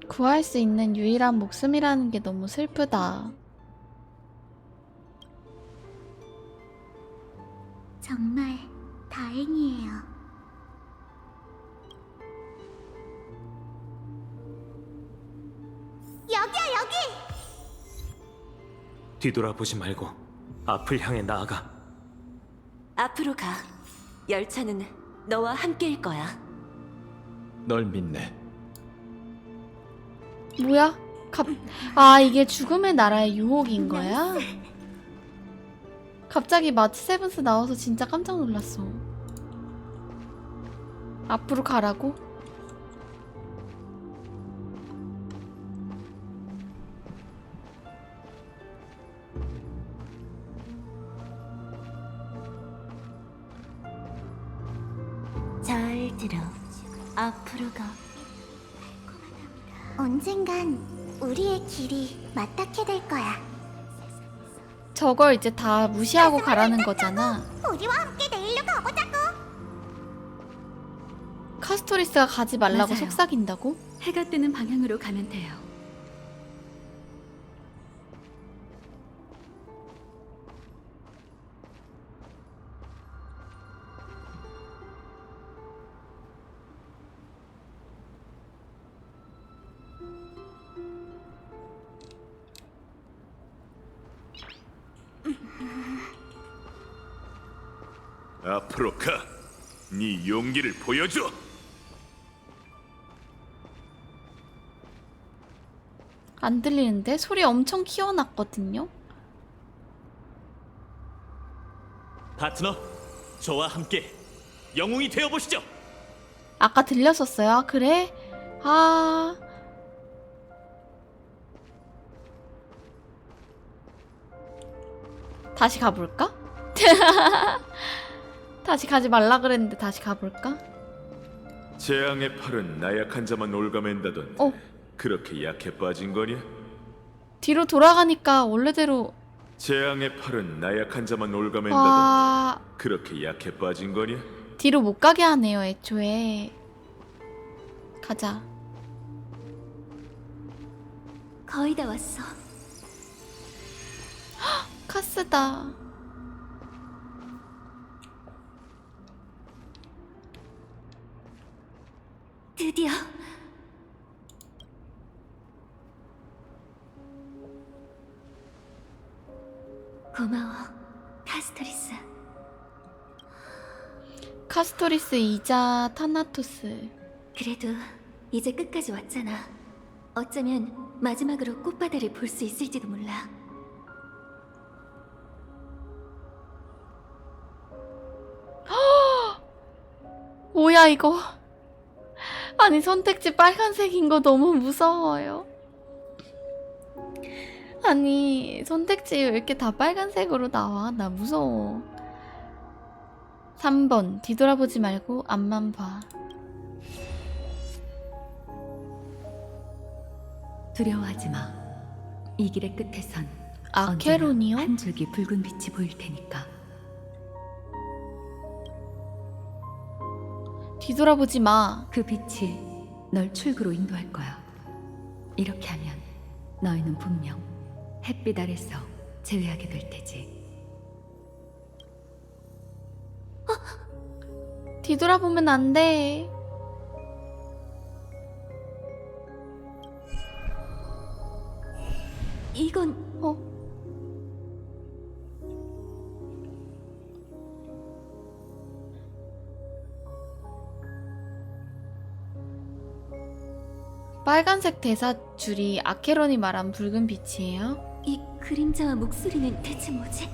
구할 수 있는 유일한 목숨이라는 게 너무 슬프다. 정말 다행이에요. 여기야, 여기! 뒤돌아보지 말고 앞을 향해 나아가. 앞으로 가. 열차는 너와 함께일 거야. 널 믿네. 뭐야? 아, 이게 죽음의 나라의 유혹인 거야? 갑자기 마치 세븐스 나와서 진짜 깜짝 놀랐어. 앞으로 가라고? 잘 들어. 앞으로 가. 언젠간 우리의 길이 맞닿게 될 거야. 저걸 이제 다 무시하고 가라는 거잖아. 우리와 함께 내일로 가보자고. 카스토리스가 가지 말라고 맞아요. 속삭인다고? 해가 뜨는 방향으로 가면 돼요. 앞으로 가. 네 용기를 보여줘. 안 들리는데? 소리 엄청 키워놨거든요? 파트너, 저와 함께 영웅이 되어보시죠. 아까 들렸었어요? 아, 그래? 아... 다시 가볼까? 다시 가지 말라 그랬는데 다시 가볼까? 재앙의 팔은 나약한 자만 올가맨다던데. 어. 그렇게 약해 빠진 거냐? 뒤로 돌아가니까 원래대로 재앙의 팔은 나약한 자만 올가맨다던데 와, 그렇게 약해 빠진 거냐? 뒤로 못 가게 하네요, 애초에. 가자. 거의 다 왔어. 카스다. 드디어. 고마워, 카스토리스. 카스토리스 이자 타나토스. 그래도 이제 끝까지 왔잖아. 어쩌면 마지막으로 꽃바다를 볼 수 있을지도 몰라. 뭐야 이거. 아니 선택지 빨간색인 거 너무 무서워요. 아니 선택지 왜 이렇게 다 빨간색으로 나와? 나 무서워. 3번 뒤돌아보지 말고 앞만 봐. 두려워하지 마. 이 길의 끝에선 아케론이요? 언제나 한 줄기 붉은 빛이 보일 테니까. 뒤돌아보지 마. 그 빛이 널 출구로 인도할 거야. 이렇게 하면 너희는 분명 햇빛 아래서 제외하게 될 테지. 뒤돌아보면 안 돼. 이건 빨간색 대사 줄이 아케론이 말한 붉은 빛이에요? 이 그림자와 목소리는 대체 뭐지?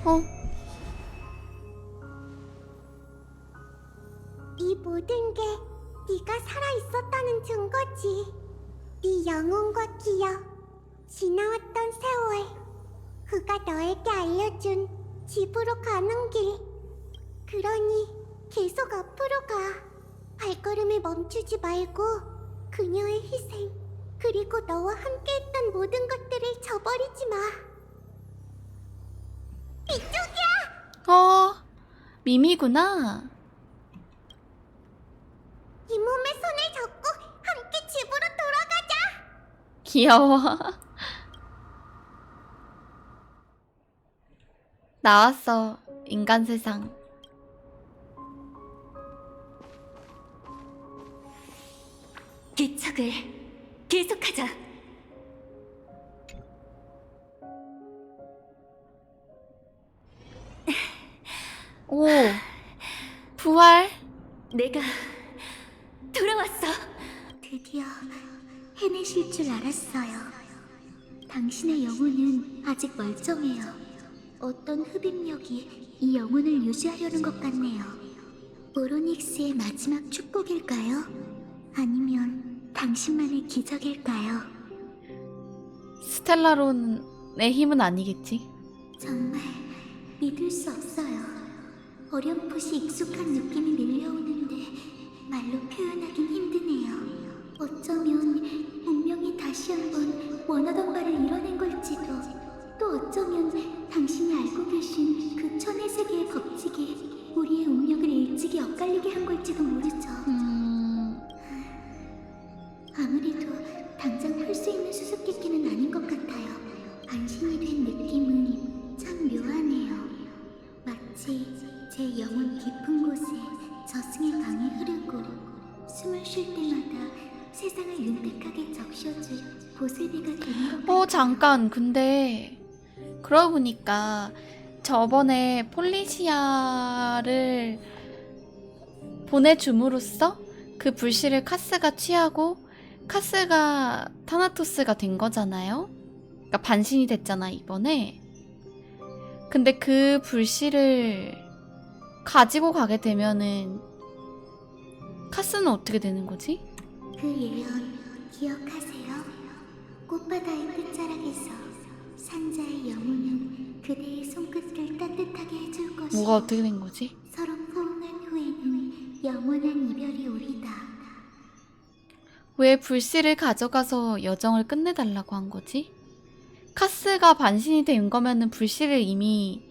이 모든 게 네가 살아있었다는 증거지. 네 영혼과 기억, 지나왔던 세월, 그가 너에게 알려준 집으로 가는 길. 그러니 계속 앞으로 가. 발걸음을 멈추지 말고 그녀의 희생, 그리고 너와 함께했던 모든 것들을 저버리지 마. 이쪽이야! 미미구나. 이 몸의 손을 잡고 함께 집으로 돌아가자. 귀여워. 나왔어, 인간 세상. 기척을 계속하자. 오, 부활? 내가 돌아왔어. 드디어 해내실 줄 알았어요. 당신의 영혼은 아직 멀쩡해요. 어떤 흡입력이 이 영혼을 유지하려는 것 같네요. 오로닉스의 마지막 축복일까요? 아니면 당신만의 기적일까요? 스텔라론의 힘은 아니겠지? 정말 믿을 수 없어요. 어렴풋이 익숙한 느낌이 밀려오는데 말로 표현하긴 힘드네요. 어쩌면 운명이 다시 한번 원하던 바를 이뤄낸 걸지도, 또 어쩌면 당신이 알고 계신 그 천의 세계의 법칙이 우리의 운명을 일찍이 엇갈리게 한 걸지도 모르죠. 아무래도 당장 풀 수 있는 수수께끼는 아닌 것 같아요. 안심이 된 느낌은 참 묘하네요. 마치 제 영혼 깊은 곳에 저승의 강이 흐르고 숨을 쉴 때마다 세상을 윤택하게 적셔줄 보슬비가 되는 것 같아요. 잠깐. 근데 그러고 보니까 저번에 폴리시아를 보내줌으로써 그 불씨를 카스가 취하고 카스가 타나토스가 된 거잖아요? 그러니까 반신이 됐잖아, 이번에. 근데 그 불씨를 가지고 가게 되면은 카스는 어떻게 되는 거지? 그 예언 기억하세요? 꽃바다의 끝자락에서 산자의 영혼은 그대의 손끝을 따뜻하게 해줄 것이고, 뭐가 어떻게 된 거지? 서로 포옹한 후에는 영원한 이별이 오리다. 왜 불씨를 가져가서 여정을 끝내달라고 한 거지? 카스가 반신이 된 거면은 불씨를 이미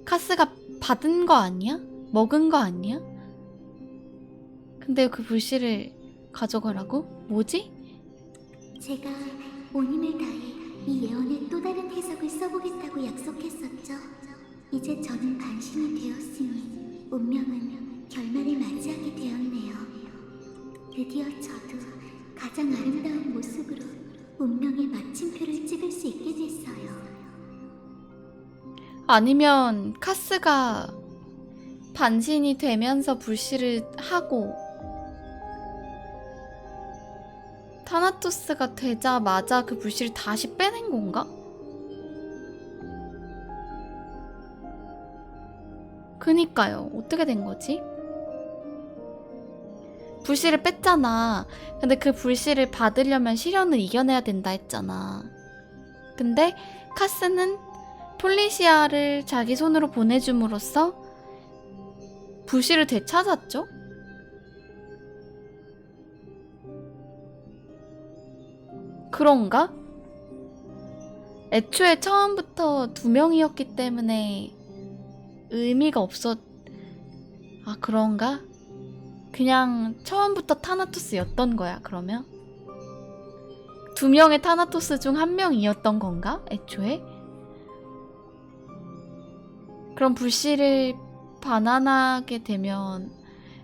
카스가 받은 거 아니야? 먹은 거 아니야? 근데 그 불씨를 가져가라고? 뭐지? 제가 온 힘을 다해 이 예언의 또 다른 해석을 써보겠다고 약속했었죠. 이제 저는 반신이 되었으니 운명은 결말을 맞이하게 되었네요. 드디어 저도 가장 아름다운 모습으로 운명의 마침표를 찍을 수 있게 됐어요. 아니면 카스가 반신이 되면서 불씨를 하고 타나토스가 되자마자 그 불씨를 다시 빼낸 건가? 그니까요. 어떻게 된 거지? 불씨를 뺐잖아. 근데 그 불씨를 받으려면 시련을 이겨내야 된다 했잖아. 근데 카스는 폴리시아를 자기 손으로 보내줌으로써 불씨를 되찾았죠? 그런가? 애초에 처음부터 2명이었기 때문에 의미가 아, 그런가? 그냥 처음부터 타나토스였던 거야, 그러면? 2명의 타나토스 중 1명이었던 건가? 애초에? 그럼 불씨를 반환하게 되면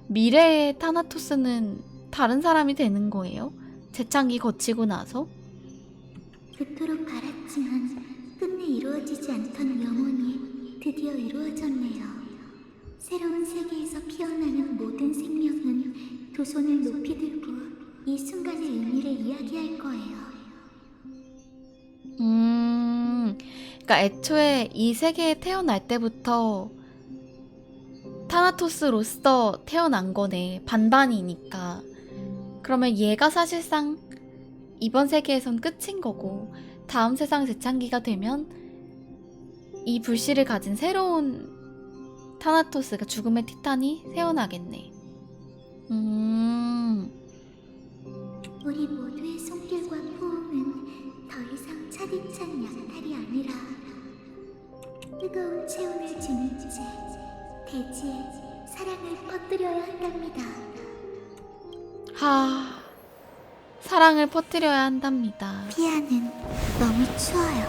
미래의 타나토스는 다른 사람이 되는 거예요? 재창기 거치고 나서? 그토록 바랐지만 끝내 이루어지지 않던 영혼이 드디어 이루어졌네요. 새로운 세계에서 피어나는 모든 생명은 두 손을 높이 들고 이 순간의 의미를 이야기할 거예요. 그러니까 애초에 이 세계에 태어날 때부터 타나토스로서 태어난 거네. 반반이니까. 그러면 얘가 사실상 이번 세계에선 끝인 거고 다음 세상 재창기가 되면 이 불씨를 가진 새로운 타나토스가 죽음의 티탄이 태어나겠네. 우리 모두의 손길과 포옹은 더 이상 차디찬 약탈이 아니라 뜨거운 체온을 주는 채 대지에 사랑을 퍼뜨려야 한답니다. 사랑을 퍼뜨려야 한답니다. 피아는 너무 추워요.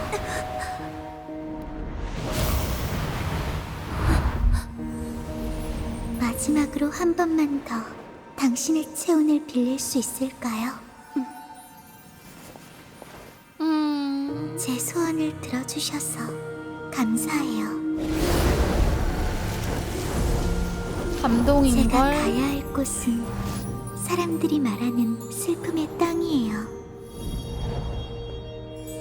마지막으로 한 번만 더 당신의 체온을 빌릴 수 있을까요? 제 소원을 들어주셔서 감사해요. 감동인걸. 제가 가야 할 곳은 사람들이 말하는 슬픔의 땅이에요.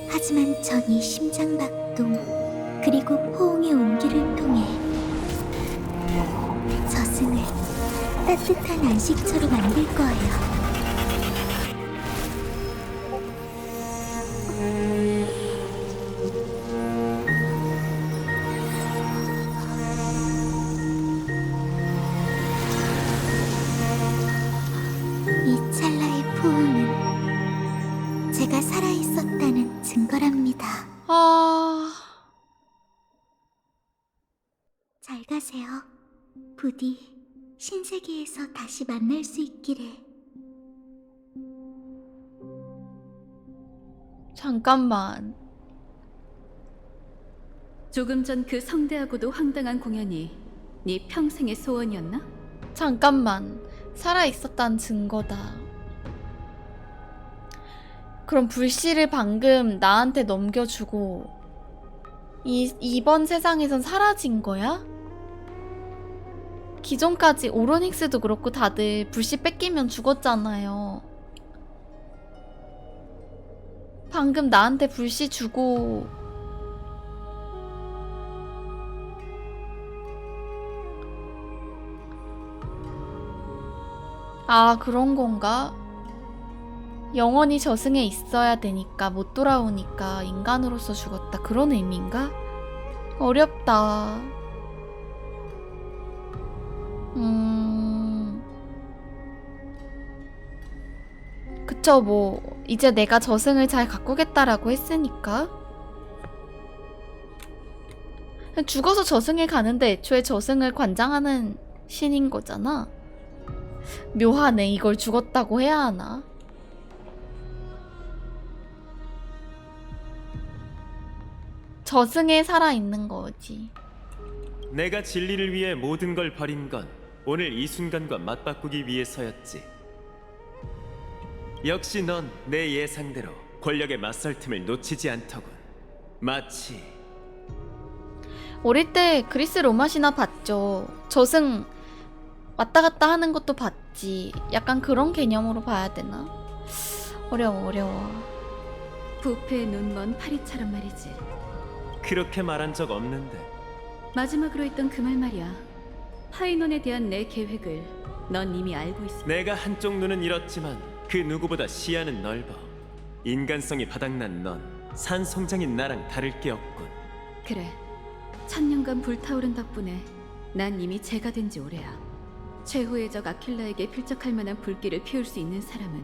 하지만 전 이 심장박동 그리고 포옹의 온기를 통해 저승을 따뜻한 안식처로 만들 거예요. 이 찰나의 포옹은 제가 살아있었다는 증거랍니다. 잘 가세요. 부디 신세계에서 다시 만날 수 있기를. 잠깐만. 조금 전 그 성대하고도 황당한 공연이 네 평생의 소원이었나? 잠깐만. 살아있었다는 증거다. 그럼 불씨를 방금 나한테 넘겨주고 이번 세상에선 사라진 거야? 기존까지 오로닉스도 그렇고 다들 불씨 뺏기면 죽었잖아요. 방금 나한테 불씨 주고 그런 건가? 영원히 저승에 있어야 되니까 못 돌아오니까 인간으로서 죽었다. 그런 의미인가? 어렵다. 그쵸, 뭐 이제 내가 저승을 잘 가꾸겠다라고 했으니까. 죽어서 저승에 가는데 애초에 저승을 관장하는 신인 거잖아. 묘하네. 이걸 죽었다고 해야 하나? 저승에 살아있는 거지. 내가 진리를 위해 모든 걸 버린 건 오늘 이 순간과 맞바꾸기 위해서였지. 역시 넌 내 예상대로 권력의 맞설 틈을 놓치지 않더군. 마치 어릴 때 그리스 로마 신화 봤죠. 저승 왔다 갔다 하는 것도 봤지. 약간 그런 개념으로 봐야 되나? 어려워. 부패의 눈먼 파리처럼 말이지. 그렇게 말한 적 없는데. 마지막으로 했던 그 말 말이야. 파이논에 대한 내 계획을 넌 이미 알고 있어. 내가 한쪽 눈은 잃었지만 그 누구보다 시야는 넓어. 인간성이 바닥난 넌 산송장인 나랑 다를 게 없군. 그래. 1000년간 불타오른 덕분에 난 이미 재가 된 지 오래야. 최후의 적 아킬라에게 필적할 만한 불길을 피울 수 있는 사람은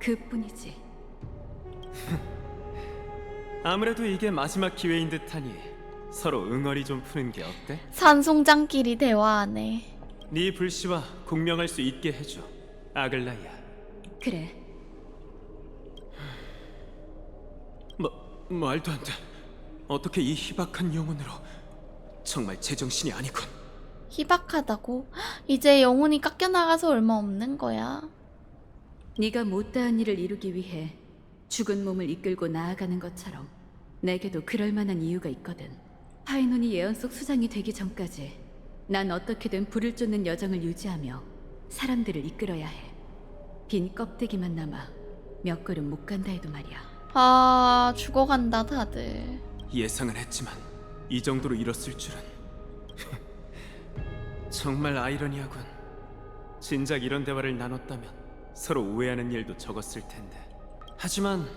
그뿐이지. 아무래도 이게 마지막 기회인 듯하니 서로 응어리 좀 푸는 게 어때? 산송장끼리 대화하네. 네 불씨와 공명할 수 있게 해줘, 아글라이아. 그래. 말도 안 돼. 어떻게 이 희박한 영혼으로. 정말 제정신이 아니군. 희박하다고? 이제 영혼이 깎여나가서 얼마 없는 거야. 네가 못다한 일을 이루기 위해 죽은 몸을 이끌고 나아가는 것처럼 내게도 그럴 만한 이유가 있거든. 파이논이 예언 속 수장이 되기 전까지 난 어떻게든 불을 쫓는 여정을 유지하며 사람들을 이끌어야 해. 빈 껍데기만 남아 몇 걸음 못 간다 해도 말이야. 아, 죽어간다 다들. 예상은 했지만 이 정도로 잃었을 줄은. 정말 아이러니하군. 진작 이런 대화를 나눴다면 서로 오해하는 일도 적었을 텐데. 하지만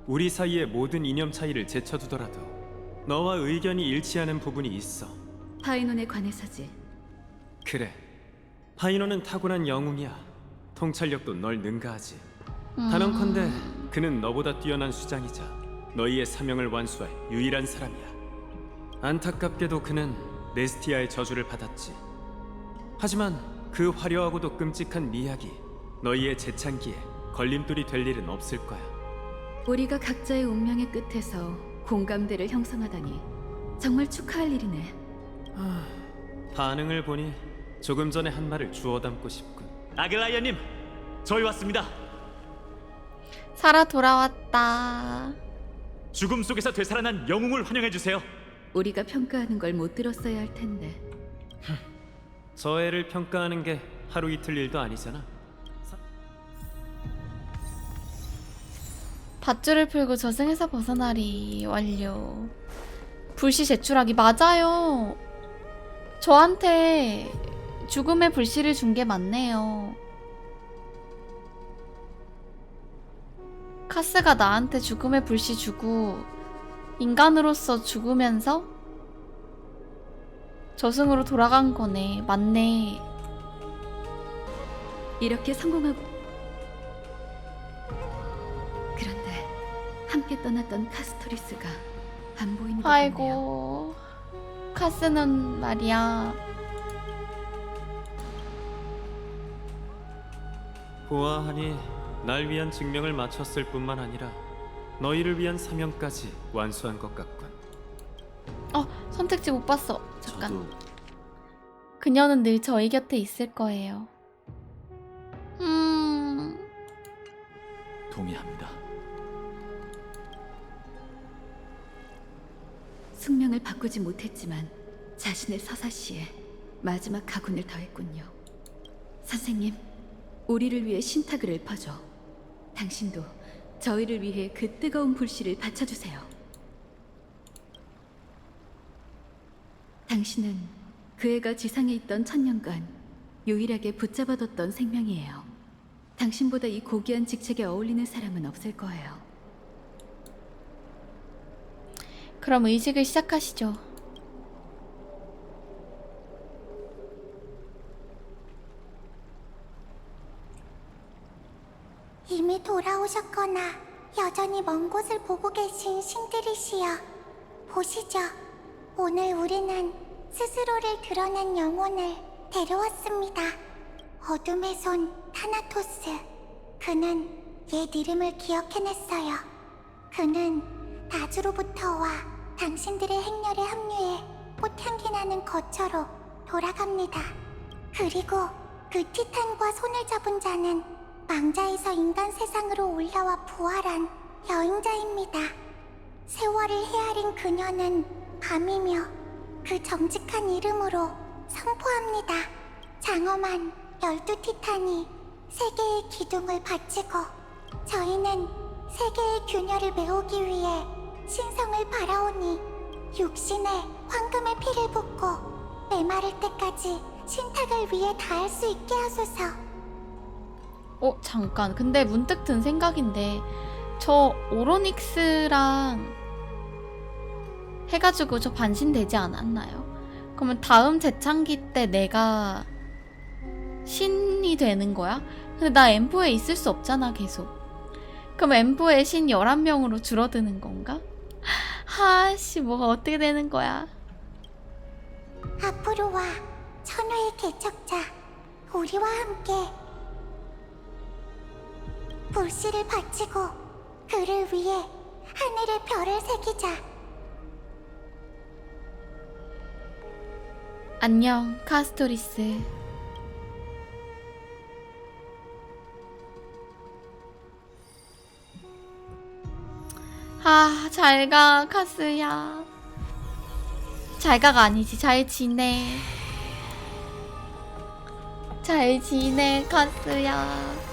우리 사이의 모든 이념 차이를 제쳐두더라도 너와 의견이 일치하는 부분이 있어. 파이논에 관해서지. 그래. 파이논은 타고난 영웅이야. 통찰력도 널 능가하지. 단언컨대 그는 너보다 뛰어난 수장이자 너희의 사명을 완수할 유일한 사람이야. 안타깝게도 그는 네스티아의 저주를 받았지. 하지만 그 화려하고도 끔찍한 미학이 너희의 재창기에 걸림돌이 될 일은 없을 거야. 우리가 각자의 운명의 끝에서 공감대를 형성하다니 정말 축하할 일이네. 반응을 보니 조금 전에 한 말을 주워 담고 싶군. 아글라이아님, 저희 왔습니다. 살아 돌아왔다. 죽음 속에서 되살아난 영웅을 환영해 주세요. 우리가 평가하는 걸 못 들었어야 할 텐데. 저 애를 평가하는 게 하루 이틀 일도 아니잖아. 밧줄을 풀고 저승에서 벗어나리. 완료. 불씨 제출하기. 맞아요. 저한테 죽음의 불씨를 준 게 맞네요. 카스가 나한테 죽음의 불씨 주고 인간으로서 죽으면서 저승으로 돌아간 거네. 맞네. 이렇게 성공하고. 그런데 함께 떠났던 카스토리스가 안 보이는 것 같네요. 아이고, 카스는 말이야. 보아하니 날 위한 증명을 마쳤을 뿐만 아니라 너희를 위한 사명까지 완수한 것 같군. 선택지 못 봤어. 잠깐. 그녀는 늘 저희 곁에 있을 거예요. 동의합니다. 숙명을 바꾸지 못했지만 자신의 서사시에 마지막 가군을 더했군요. 선생님, 우리를 위해 신탁을 읊어줘. 당신도 저희를 위해 그 뜨거운 불씨를 받쳐주세요. 당신은 그 애가 지상에 있던 1000년간 유일하게 붙잡아뒀던 생명이에요. 당신보다 이 고귀한 직책에 어울리는 사람은 없을 거예요. 그럼 의식을 시작하시죠. 이미 돌아오셨거나 여전히 먼 곳을 보고 계신 신들이시여, 보시죠. 오늘 우리는 스스로를 드러낸 영혼을 데려왔습니다. 어둠의 손 타나토스. 그는 옛 이름을 기억해냈어요. 그는 나주로부터 와 당신들의 행렬에 합류해 꽃향기 나는 거처로 돌아갑니다. 그리고 그 티탄과 손을 잡은 자는 망자에서 인간 세상으로 올라와 부활한 여행자입니다. 세월을 헤아린 그녀는 밤이며 그 정직한 이름으로 선포합니다. 장엄한 12티탄이 세계의 기둥을 바치고 저희는 세계의 균열을 메우기 위해 신성을 바라오니 육신에 황금의 피를 붓고 메마를 때까지 신탁을 위해 다할 수 있게 하소서. 잠깐. 근데 문득 든 생각인데 저 오로닉스랑 해가지고 저 반신되지 않았나요? 그러면 다음 재창기 때 내가 신이 되는 거야? 근데 나 엠포에 있을 수 없잖아 계속. 그럼 엠포의 신 11명으로 줄어드는 건가? 하씨, 뭐가 어떻게 되는 거야? 앞으로 와, 천회의 개척자. 우리와 함께 불씨를 바치고 그를 위해 하늘의 별을 새기자. 안녕, 카스토리스. 아, 잘가, 카스야. 잘가가 아니지, 잘 지내. 잘 지내, 카스야.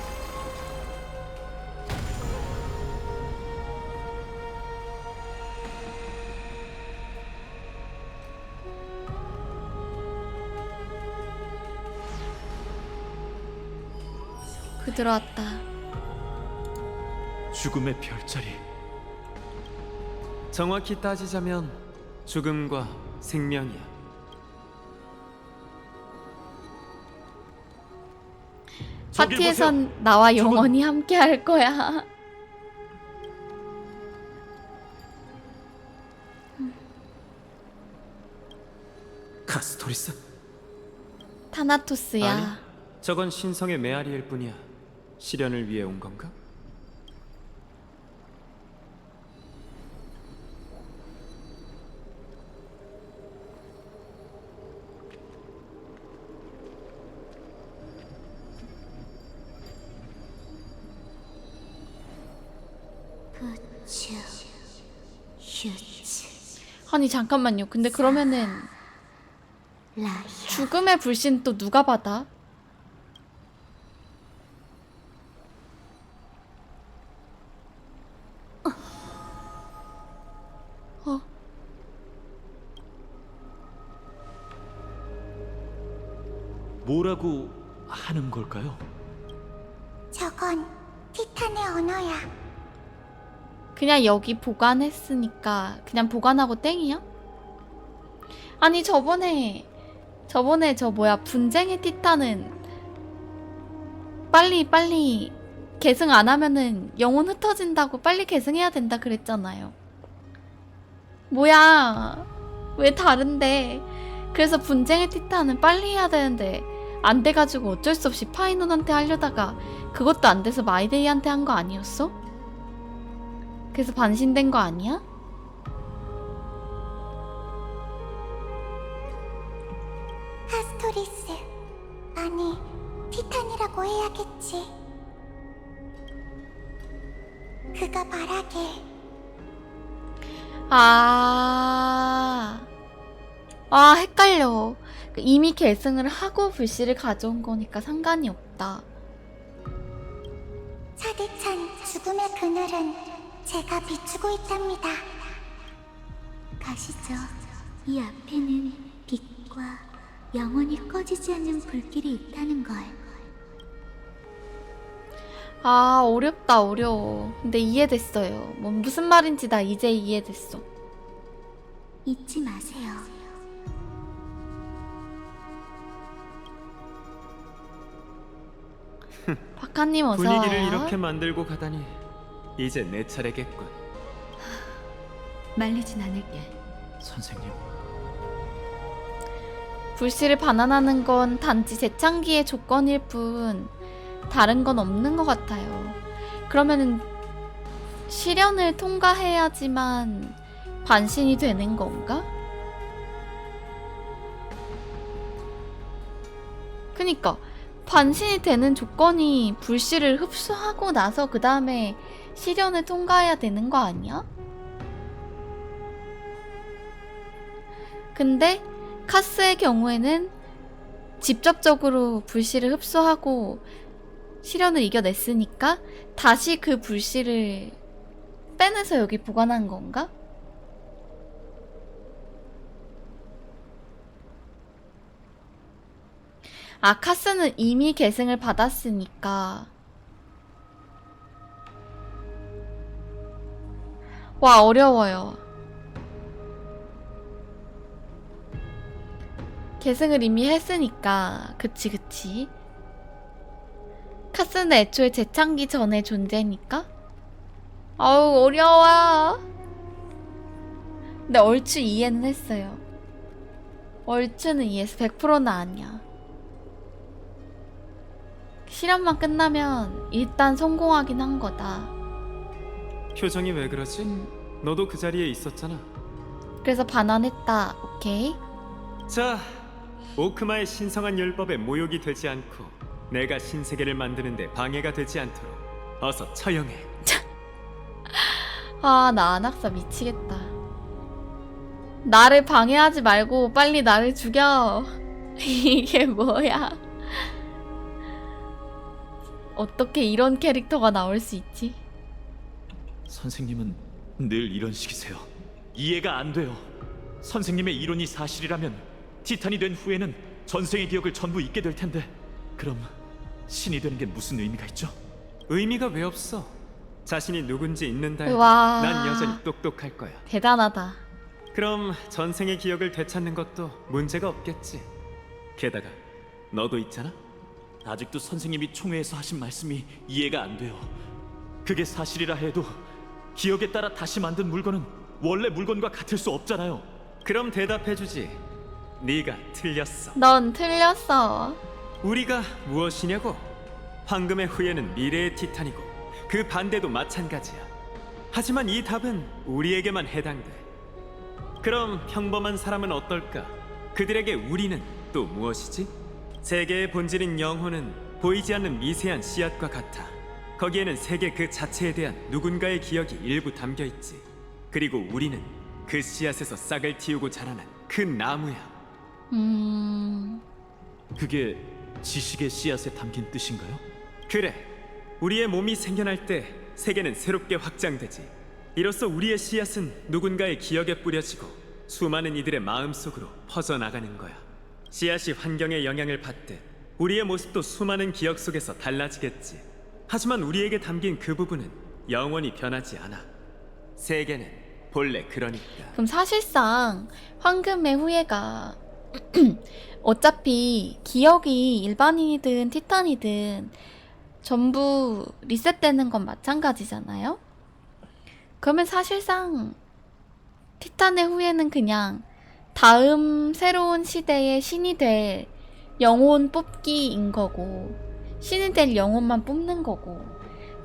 그 들어왔다. 죽음의 별자리. 정확히 따지자면 죽음과 생명이야. 파티에선 나와 영원히 함께 할 거야. 카스토리스? 타나토스야. 아니, 저건 신성의 메아리일 뿐이야. 시련을 위해 온 건가? 부츠, 슈츠, 아니 잠깐만요. 근데 그러면은 라야. 죽음의 불신 또 누가 받아? 뭐라고 하는 걸까요? 저건 티탄의 언어야. 그냥 여기 보관했으니까 그냥 보관하고 땡이야? 아니 저번에 저 뭐야 분쟁의 티탄은 빨리 계승 안 하면은 영혼 흩어진다고 빨리 계승해야 된다 그랬잖아요. 뭐야, 왜 다른데? 그래서 분쟁의 티탄은 빨리 해야 되는데 안 돼가지고 어쩔 수 없이 파이논한테 하려다가 그것도 안 돼서 마이데이한테 한 거 아니었어? 그래서 반신된 거 아니야? 카스토리스. 아니, 티탄이라고 해야겠지. 그가 말하길. 헷갈려. 이미 계승을 하고 불씨를 가져온 거니까 상관이 없다. 차디찬 죽음의 그늘은 제가 비추고 있답니다. 가시죠. 이 앞에는 빛과 영원히 꺼지지 않는 불길이 있다는 걸. 어렵다, 어려워. 근데 이해됐어요. 무슨 말인지 나 이제 이해됐어. 잊지 마세요. 박하님 어서 분위기를 와요. 이렇게 만들고 가다니 이제 내 차례겠군. 말리진 않을게. 선생님. 불씨를 반환하는 건 단지 재창기의 조건일 뿐 다른 건 없는 것 같아요. 그러면은 시련을 통과해야지만 반신이 되는 건가? 그니까 반신이 되는 조건이 불씨를 흡수하고 나서 그 다음에 시련을 통과해야 되는 거 아니야? 근데 카스의 경우에는 직접적으로 불씨를 흡수하고 시련을 이겨냈으니까 다시 그 불씨를 빼내서 여기 보관한 건가? 아, 카스는 이미 계승을 받았으니까. 와, 어려워요. 계승을 이미 했으니까. 그치. 카스는 애초에 재창기 전의 존재니까? 아우, 어려워. 근데 얼추 이해는 했어요. 얼추는 이해했어. 100%는 아니야. 실험만 끝나면 일단 성공하긴 한 거다. 표정이 왜 그러지? 너도 그 자리에 있었잖아. 그래서 반환했다. 오케이. 자, 오크마의 신성한 율법에 모욕이 되지 않고 내가 신세계를 만드는데 방해가 되지 않도록 어서 처형해. 아, 나 안학사 미치겠다. 나를 방해하지 말고 빨리 나를 죽여. 이게 뭐야? 어떻게 이런 캐릭터가 나올 수 있지? 선생님은 늘 이런 식이세요. 이해가 안 돼요. 선생님의 이론이 사실이라면 티탄이 된 후에는 전생의 기억을 전부 잊게 될 텐데 그럼 신이 되는 게 무슨 의미가 있죠? 의미가 왜 없어? 자신이 누군지 잊는다 해도 와. 난 여전히 똑똑할 거야. 대단하다. 그럼 전생의 기억을 되찾는 것도 문제가 없겠지. 게다가 너도 있잖아? 아직도 선생님이 총회에서 하신 말씀이 이해가 안 돼요. 그게 사실이라 해도 기억에 따라 다시 만든 물건은 원래 물건과 같을 수 없잖아요. 그럼 대답해주지. 네가 틀렸어. 넌 틀렸어. 우리가 무엇이냐고? 황금의 후예는 미래의 티탄이고 그 반대도 마찬가지야. 하지만 이 답은 우리에게만 해당돼. 그럼 평범한 사람은 어떨까? 그들에게 우리는 또 무엇이지? 세계의 본질인 영혼은 보이지 않는 미세한 씨앗과 같아. 거기에는 세계 그 자체에 대한 누군가의 기억이 일부 담겨있지. 그리고 우리는 그 씨앗에서 싹을 틔우고 자라는 그 나무야. 그게 지식의 씨앗에 담긴 뜻인가요? 그래. 우리의 몸이 생겨날 때 세계는 새롭게 확장되지. 이로써 우리의 씨앗은 누군가의 기억에 뿌려지고 수많은 이들의 마음속으로 퍼져나가는 거야. 씨앗이 환경의 영향을 받듯 우리의 모습도 수많은 기억 속에서 달라지겠지. 하지만 우리에게 담긴 그 부분은 영원히 변하지 않아. 세계는 본래 그러니까. 그럼 사실상 황금의 후예가 어차피 기억이 일반인이든 티탄이든 전부 리셋되는 건 마찬가지잖아요? 그러면 사실상 티탄의 후예는 그냥 다음 새로운 시대의 신이 될 영혼 뽑기인 거고, 신이 될 영혼만 뽑는 거고,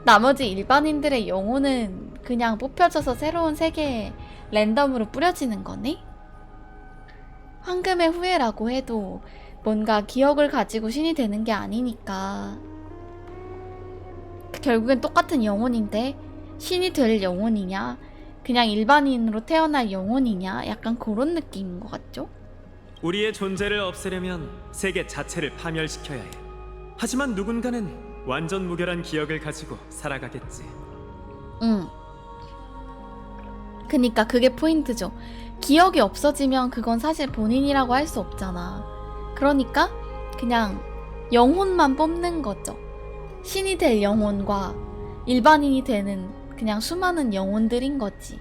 나머지 일반인들의 영혼은 그냥 뽑혀져서 새로운 세계에 랜덤으로 뿌려지는 거네? 황금의 후예라고 해도 뭔가 기억을 가지고 신이 되는 게 아니니까 결국엔 똑같은 영혼인데 신이 될 영혼이냐 그냥 일반인으로 태어날 영혼이냐 약간 그런 느낌인 것 같죠? 우리의 존재를 없애려면 세계 자체를 파멸시켜야 해. 하지만 누군가는 완전 무결한 기억을 가지고 살아가겠지. 그니까 그게 포인트죠. 기억이 없어지면 그건 사실 본인이라고 할 수 없잖아. 그러니까 그냥 영혼만 뽑는 거죠. 신이 될 영혼과 일반인이 되는 그냥 수많은 영혼들인 거지.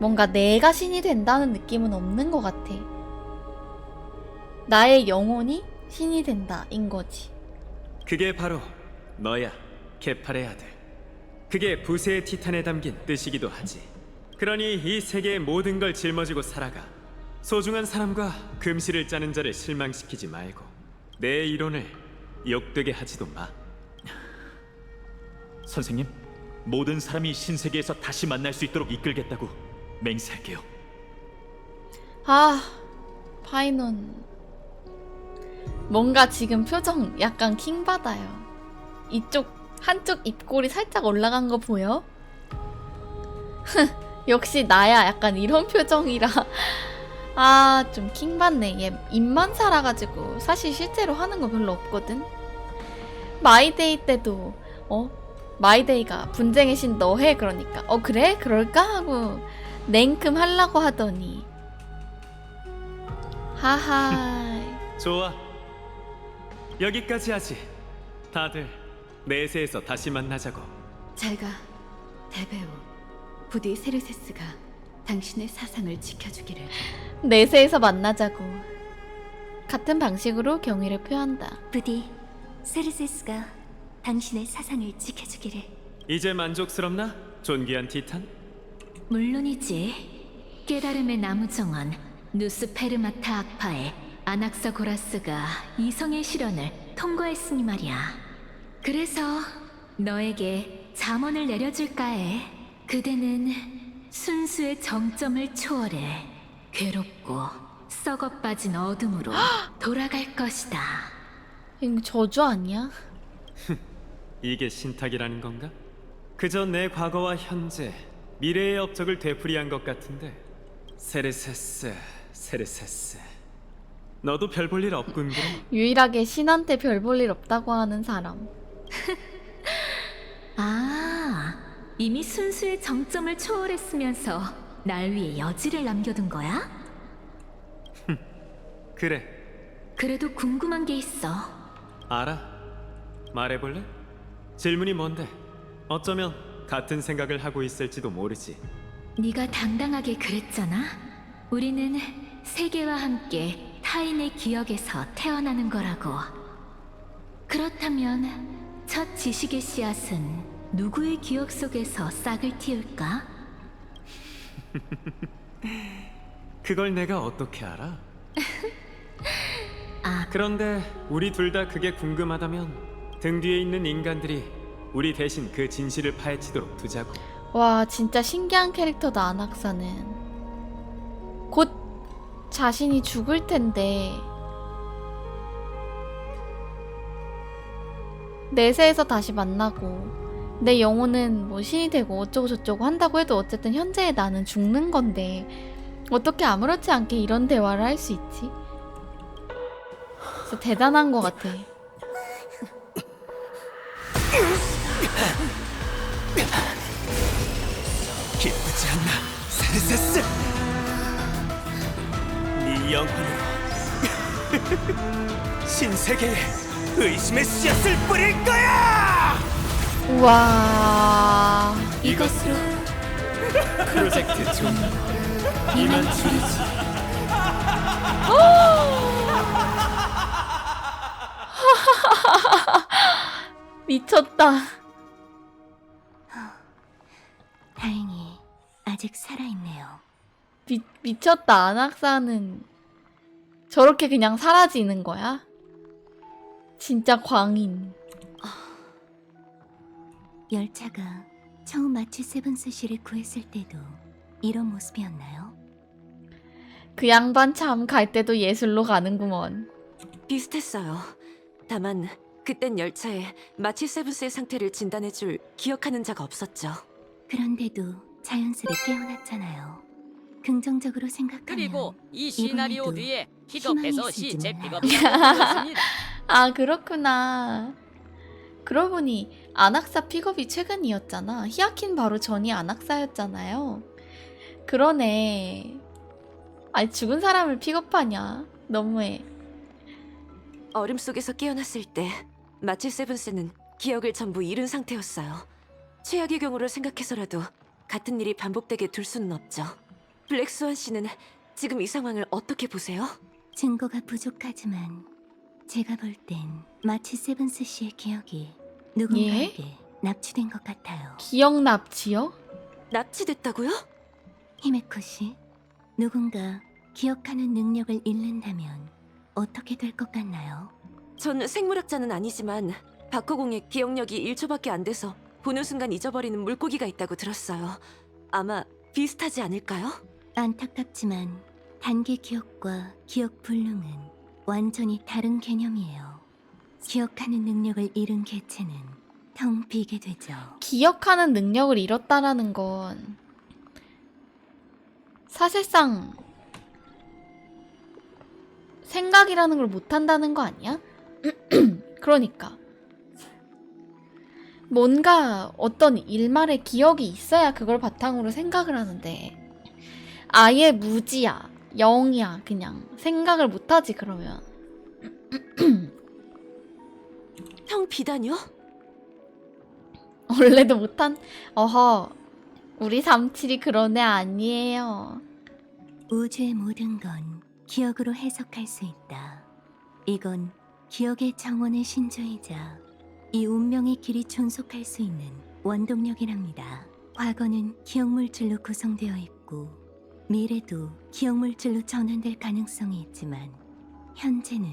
뭔가 내가 신이 된다는 느낌은 없는 것 같아. 나의 영혼이 신이 된다인 거지. 그게 바로 너야, 개팔의 아들. 그게 부세의 티탄에 담긴 뜻이기도 하지. 그러니 이 세계의 모든 걸 짊어지고 살아가. 소중한 사람과 금실을 짜는 자를 실망시키지 말고 내 이론을 욕되게 하지도 마. 선생님, 모든 사람이 신세계에서 다시 만날 수 있도록 이끌겠다고 맹세할게요. 아, 파이논. 뭔가 지금 표정 약간 킹받아요. 이쪽 한쪽 입꼬리 살짝 올라간 거 보여? 역시 나야. 약간 이런 표정이라. 아, 좀 킹받네. 얘 입만 살아가지고 사실 실제로 하는 거 별로 없거든. 마이데이 때도 마이데이가 분쟁의 신 너 해. 그러니까 그래? 그럴까? 하고 냉큼 하려고 하더니 하하. 좋아. 여기까지 하지. 다들 내세에서 다시 만나자고. 잘가, 대배우. 부디 세르세스가 당신의 사상을 지켜주기를. 내세에서 만나자고. 같은 방식으로 경의를 표한다. 부디 세르세스가 당신의 사상을 지켜주기를. 이제 만족스럽나? 존귀한 티탄? 물론이지. 깨달음의 나무 정원 누스페르마타 악파의 아낙사고라스가 이성의 실현을 통과했으니 말이야. 그래서 너에게 잠언을 내려줄까 해. 그대는 순수의 정점을 초월해 괴롭고 썩어빠진 어둠으로 돌아갈 것이다. 이거 저주 아니야? 이게 신탁이라는 건가? 그저 내 과거와 현재, 미래의 업적을 되풀이한 것 같은데. 세르세스, 세르세스. 너도 별 볼 일 없군 그래? 유일하게 신한테 별 볼 일 없다고 하는 사람. 아, 이미 순수의 정점을 초월했으면서 날 위해 여지를 남겨둔 거야? 그래. 그래도 궁금한 게 있어. 알아. 말해볼래? 질문이 뭔데? 어쩌면 같은 생각을 하고 있을지도 모르지. 네가 당당하게 그랬잖아. 우리는 세계와 함께 타인의 기억에서 태어나는 거라고. 그렇다면 첫 지식의 씨앗은 누구의 기억 속에서 싹을 틔울까? 그걸 내가 어떻게 알아? 그런데 우리 둘 다 그게 궁금하다면 등 뒤에 있는 인간들이 우리 대신 그 진실을 파헤치도록 두자고. 와, 진짜 신기한 캐릭터다. 아낙사는 곧 자신이 죽을 텐데 내세에서 다시 만나고 내 영혼은 뭐 신이 되고 어쩌고 저쩌고 한다고 해도 어쨌든 현재의 나는 죽는 건데 어떻게 아무렇지 않게 이런 대화를 할 수 있지? 진짜 대단한 것 같아. 기쁘지 않나, 세르세스? 네 영혼으로 신세계에 의심의 씨앗을 뿌릴 거야! 우와, 이것으로 프로젝트 좀 이만 줄이지. 미쳤다. 다행히 아직 살아있네요. 미쳤다. 안악사는 저렇게 그냥 사라지는 거야? 진짜 광인. 열차가 처음 마치 세븐스 씨를 구했을 때도 이런 모습이었나요? 그 양반 참 갈 때도 예술로 가는구먼. 비슷했어요. 다만 그땐 열차에 마치 세븐스의 상태를 진단해줄 기억하는 자가 없었죠. 그런데도 자연스레 깨어났잖아요. 긍정적으로 생각하면 그리고 이 시나리오 이번에도 뒤에 희망이 픽업해서 있을지 시제 몰라요. 픽업이었습니다. 아, 그렇구나. 그러고 보니 안악사 픽업이 최근이었잖아. 히아킨 바로 전이 안악사였잖아요. 그러네. 아니, 죽은 사람을 픽업하냐. 너무해. 어림 속에서 깨어났을 때 마치 세븐스는 기억을 전부 잃은 상태였어요. 최악의 경우를 생각해서라도 같은 일이 반복되게 둘 수는 없죠. 블랙스완 씨는 지금 이 상황을 어떻게 보세요? 증거가 부족하지만 제가 볼 땐 마치 세븐스 씨의 기억이 누군가에게 납치된 것 같아요. 기억 납치요? 납치됐다고요? 히메코 씨, 누군가 기억하는 능력을 잃는다면 어떻게 될 것 같나요? 전 생물학자는 아니지만 박허공의 기억력이 1초밖에 안 돼서 보는 순간 잊어버리는 물고기가 있다고 들었어요. 아마 비슷하지 않을까요? 안타깝지만 단기 기억과 기억 불능은 완전히 다른 개념이에요. 기억하는 능력을 잃은 개체는 텅 비게 되죠. 기억하는 능력을 잃었다라는 건 사실상 생각이라는 걸 못한다는 거 아니야? 그러니까 뭔가 어떤 일말의 기억이 있어야 그걸 바탕으로 생각을 하는데 아예 무지야, 0이야, 그냥 생각을 못하지. 그러면 형 비단요? 원래도 못한. 어허, 우리 37이 그런 애 아니에요. 우주의 모든 건 기억으로 해석할 수 있다. 이건 기억의 정원의 신조이자 이 운명의 길이 존속할 수 있는 원동력이랍니다. 과거는 기억물질로 구성되어 있고 미래도 기억물질로 전환될 가능성이 있지만 현재는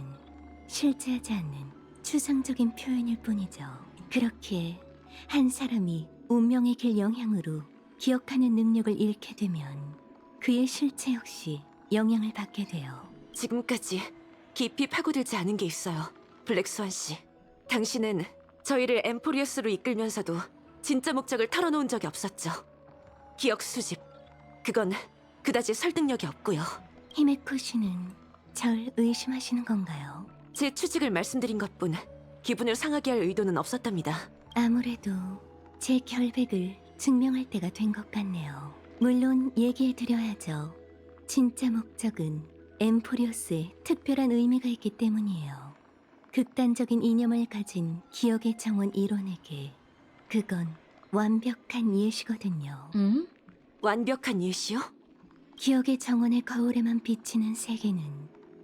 실제하지 않는 추상적인 표현일 뿐이죠. 그렇기에 한 사람이 운명의 길 영향으로 기억하는 능력을 잃게 되면 그의 실체 역시 영향을 받게 돼요. 지금까지 깊이 파고들지 않은 게 있어요. 블랙스완 씨. 당신은 저희를 엠포리어스로 이끌면서도 진짜 목적을 털어놓은 적이 없었죠. 기억 수집. 그건 그다지 설득력이 없고요. 히메코 씨는 절 의심하시는 건가요? 제 추측을 말씀드린 것뿐 기분을 상하게 할 의도는 없었답니다. 아무래도 제 결백을 증명할 때가 된 것 같네요. 물론 얘기해 드려야죠. 진짜 목적은 엠포리어스에 특별한 의미가 있기 때문이에요. 극단적인 이념을 가진 기억의 정원 이론에게 그건 완벽한 예시거든요. 완벽한 예시요? 기억의 정원의 거울에만 비치는 세계는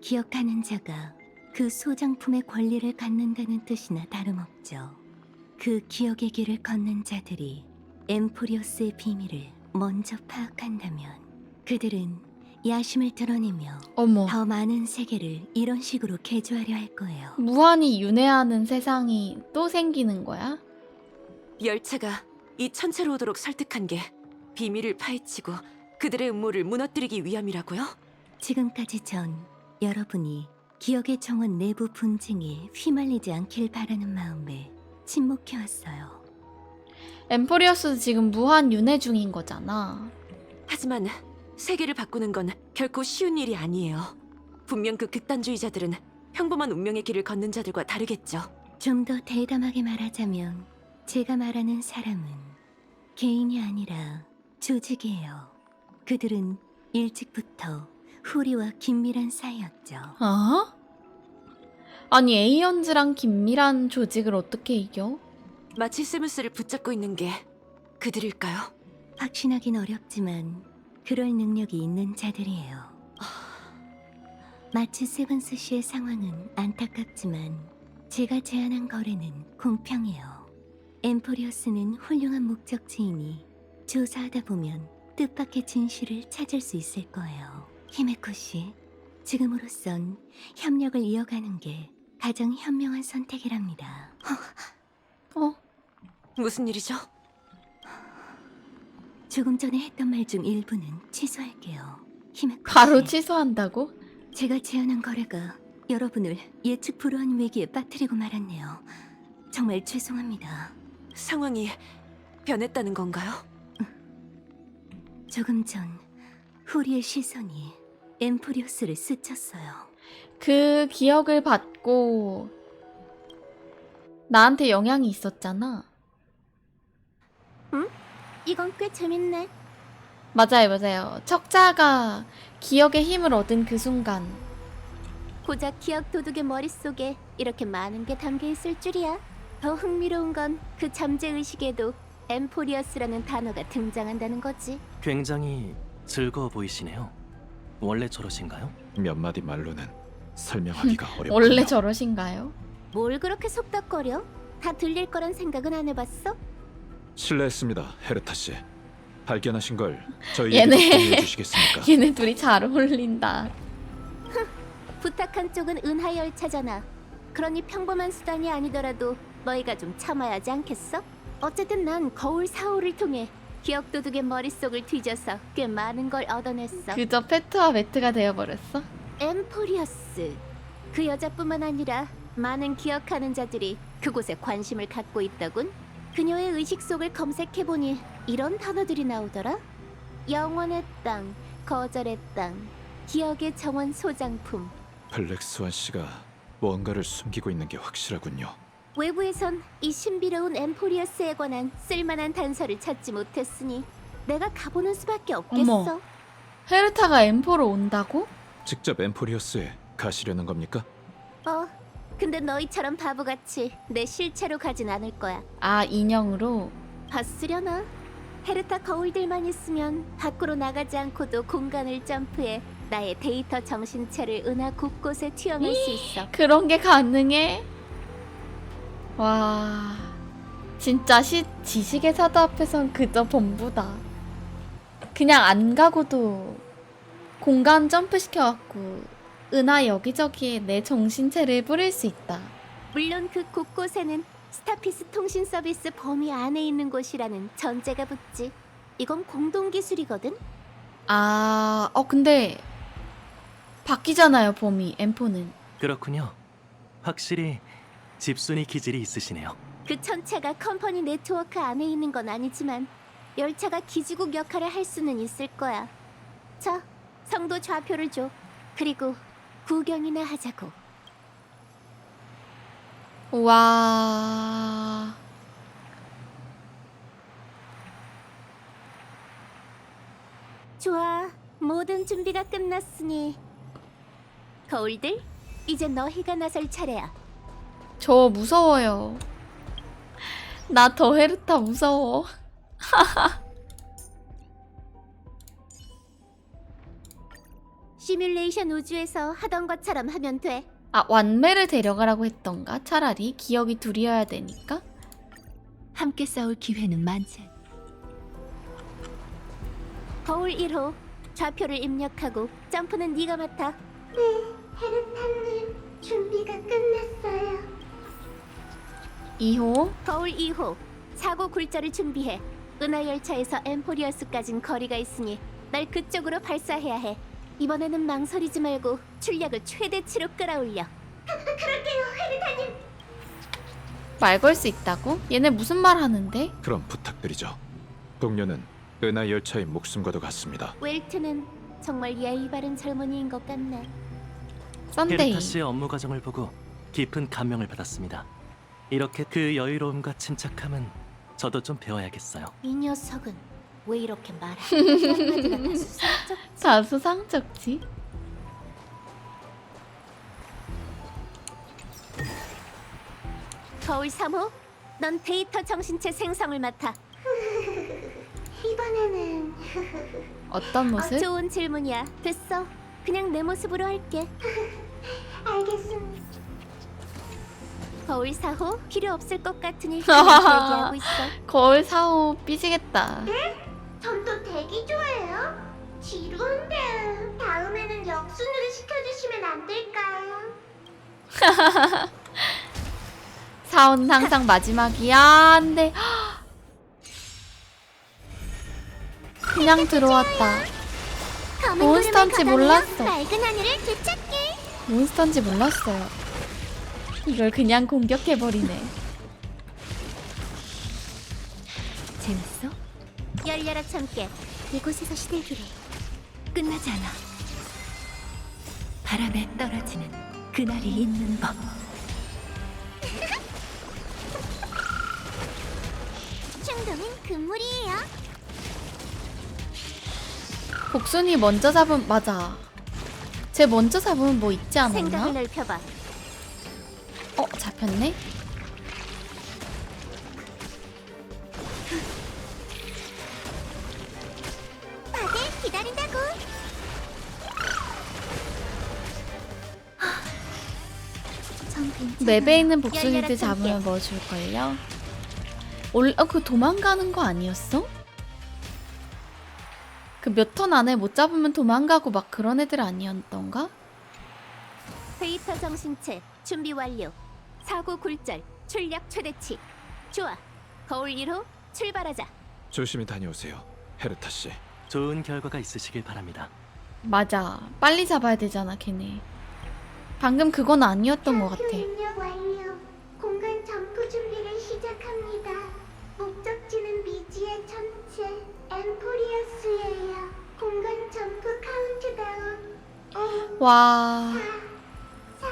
기억하는 자가 그 소장품의 권리를 갖는다는 뜻이나 다름없죠. 그 기억의 길을 걷는 자들이 엠포리어스의 비밀을 먼저 파악한다면 그들은 야심을 드러내며 더 많은 세계를 이런 식으로 개조하려 할 거예요. 무한히 윤회하는 세상이 또 생기는 거야? 열차가 이 천체로 오도록 설득한 게 비밀을 파헤치고 그들의 음모를 무너뜨리기 위함이라고요? 지금까지 전 여러분이 기억의 정원 내부 분쟁에 휘말리지 않길 바라는 마음에 침묵해왔어요. 엠포리어스도 지금 무한 윤회 중인 거잖아. 하지만 세계를 바꾸는 건 결코 쉬운 일이 아니에요. 분명 그 극단주의자들은 평범한 운명의 길을 걷는 자들과 다르겠죠. 좀 더 대담하게 말하자면 제가 말하는 사람은 개인이 아니라 조직이에요. 그들은 일찍부터 후리와 긴밀한 사이였죠. 어? 아니 에이언즈랑 긴밀한 조직을 어떻게 이겨? 마치 세븐스를 붙잡고 있는 게 그들일까요? 확신하긴 어렵지만 그럴 능력이 있는 자들이에요. 마치 세븐스 씨의 상황은 안타깝지만 제가 제안한 거래는 공평해요. 엠포리어스는 훌륭한 목적지이니 조사하다 보면 뜻밖의 진실을 찾을 수 있을 거예요. 히메코 씨, 지금으로선 협력을 이어가는 게 가장 현명한 선택이랍니다. 무슨 일이죠? 조금 전에 했던 말 중 일부는 취소할게요. 히메코 바로 씨, 취소한다고? 제가 제안한 거래가 여러분을 예측 불허한 위기에 빠뜨리고 말았네요. 정말 죄송합니다. 상황이 변했다는 건가요? 조금 전 후리의 시선이 엠포리어스를 스쳤어요. 그 기억을 받고 나한테 영향이 있었잖아. 응? 이건 꽤 재밌네. 맞아요. 척자가 기억의 힘을 얻은 그 순간 고작 기억 도둑의 머릿속에 이렇게 많은 게 담겨 있을 줄이야. 더 흥미로운 건 그 잠재의식에도 엠포리어스라는 단어가 등장한다는 거지. 굉장히 즐거워 보이시네요. 원래 저러신가요? 몇 마디 말로는 설명하기가 어렵군요. 원래 저러신가요? 뭘 그렇게 속닥거려? 다 들릴 거란 생각은 안 해봤어? 실례했습니다, 헤르타 씨. 발견하신 걸 저희에게 공유해 얘네 주시겠습니까? 얘네 둘이 잘 어울린다. 부탁한 쪽은 은하 열차잖아. 그러니 평범한 수단이 아니더라도 너희가 좀 참아야 하지 않겠어? 어쨌든 난 거울 4호를 통해 기억 도둑의 머릿속을 뒤져서 꽤 많은 걸 얻어냈어. 그저 페트와 매트가 되어버렸어? 엠포리어스. 그 여자뿐만 아니라 많은 기억하는 자들이 그곳에 관심을 갖고 있더군. 그녀의 의식 속을 검색해보니 이런 단어들이 나오더라. 영원의 땅, 거절의 땅, 기억의 정원 소장품. 블랙스완 씨가 뭔가를 숨기고 있는 게 확실하군요. 외부에선 이 신비로운 엠포리어스에 관한 쓸만한 단서를 찾지 못했으니 내가 가보는 수밖에 없겠어. 어머. 헤르타가 엠포로 온다고? 직접 엠포리어스에 가시려는 겁니까? 근데 너희처럼 바보같이 내 실체로 가진 않을 거야. 아, 인형으로? 봤으려나? 헤르타 거울들만 있으면 밖으로 나가지 않고도 공간을 점프해 나의 데이터 정신체를 은하 곳곳에 투영할 수 있어. 그런 게 가능해? 와, 진짜 지식의 사도 앞에선 그저 범부다. 그냥 안 가고도 공간 점프 시켜갖고 은하 여기저기에 내 정신체를 뿌릴 수 있다. 물론 그 곳곳에는 스타피스 통신 서비스 범위 안에 있는 곳이라는 전제가 붙지. 이건 공동 기술이거든. 근데 바뀌잖아요, 범위 M4는. 그렇군요. 확실히 집순이 기질이 있으시네요. 그 전체가 컴퍼니 네트워크 안에 있는 건 아니지만 열차가 기지국 역할을 할 수는 있을 거야. 자, 성도 좌표를 줘. 그리고 구경이나 하자고. 와. 좋아, 모든 준비가 끝났으니 거울들, 이제 너희가 나설 차례야. 저 무서워요. 나 더 헤르타 무서워. 시뮬레이션 우주에서 하던 것처럼 하면 돼. 완매를 데려가라고 했던가? 차라리 기억이 둘이어야 되니까? 함께 싸울 기회는 많지. 거울 1호, 좌표를 입력하고 점프는 네가 맡아. 네, 헤르타님, 준비가 끝났어요. 2호, 거울 2호, 사고 굴절을 준비해. 은하 열차에서 엠포리어스까진 거리가 있으니 날 그쪽으로 발사해야 해. 이번에는 망설이지 말고 출력을 최대치로 끌어올려. 그럴게요, 헤르타님. 말 걸 수 있다고? 얘네 무슨 말 하는데? 그럼 부탁드리죠. 동료는 은하 열차의 목숨과도 같습니다. 웰트는 정말 예의 바른 젊은이인 것 같네. 썬데이. 헤르타 씨의 업무 과정을 보고 깊은 감명을 받았습니다. 이렇게 그 여유로움과 침착함은 저도 좀 배워야겠어요. 이 녀석은 왜 이렇게 말해? 한마디가 다 수상쩍. 자수상쩍지? 거울 3호, 넌 데이터 정신체 생성을 맡아. 이번에는 어떤 모습? 좋은 질문이야. 됐어. 그냥 내 모습으로 할게. 알겠습니다. 거울 4호, 필요 없을 것 같으니 그냥 얘기하고 있어. 거울 4호 삐지겠다. 전 또 대기 좋아해요. 지루한데 다음에는 역순으로 시켜주시면 안 될까요? 사온 항상 마지막이야. 안 돼. 그냥 들어왔다. 몬스터인지 몰랐어. 맑은 하늘을 되찾게. 몬스터인지 몰랐어요. 이걸 그냥 공격해버리네. 재밌어? 열려라 참깨. 이곳에서 시들기를. 끝나지 않아. 바람에 떨어지는 그날이 있는 법. 충동은 금물이에요. 복순이 먼저 잡은 맞아. 쟤 먼저 잡으면 뭐 있지 않았나? 생각을 넓혀봐. 잡혔네? 다들 기다린다고. 전 괜찮아. 맵에 있는 복순이들 잡으면 뭐 줄걸요? 그 도망가는 거 아니었어? 그 몇 턴 안에 못 잡으면 도망가고 막 그런 애들 아니었던가? 데이터 정신체 준비 완료. 사고 굴절 출력 최대치. 좋아. 거울 1호 출발하자. 조심히 다녀오세요, 헤르타 씨. 좋은 결과가 있으시길 바랍니다. 맞아. 빨리 잡아야 되잖아, 걔네. 방금 그건 아니었던 것 같아. 입력 완료. 공간 점프 준비를 시작합니다. 목적지는 미지의 천체 엠포리어스예요. 공간 점프 카운트다운 5, 와. 4, 3,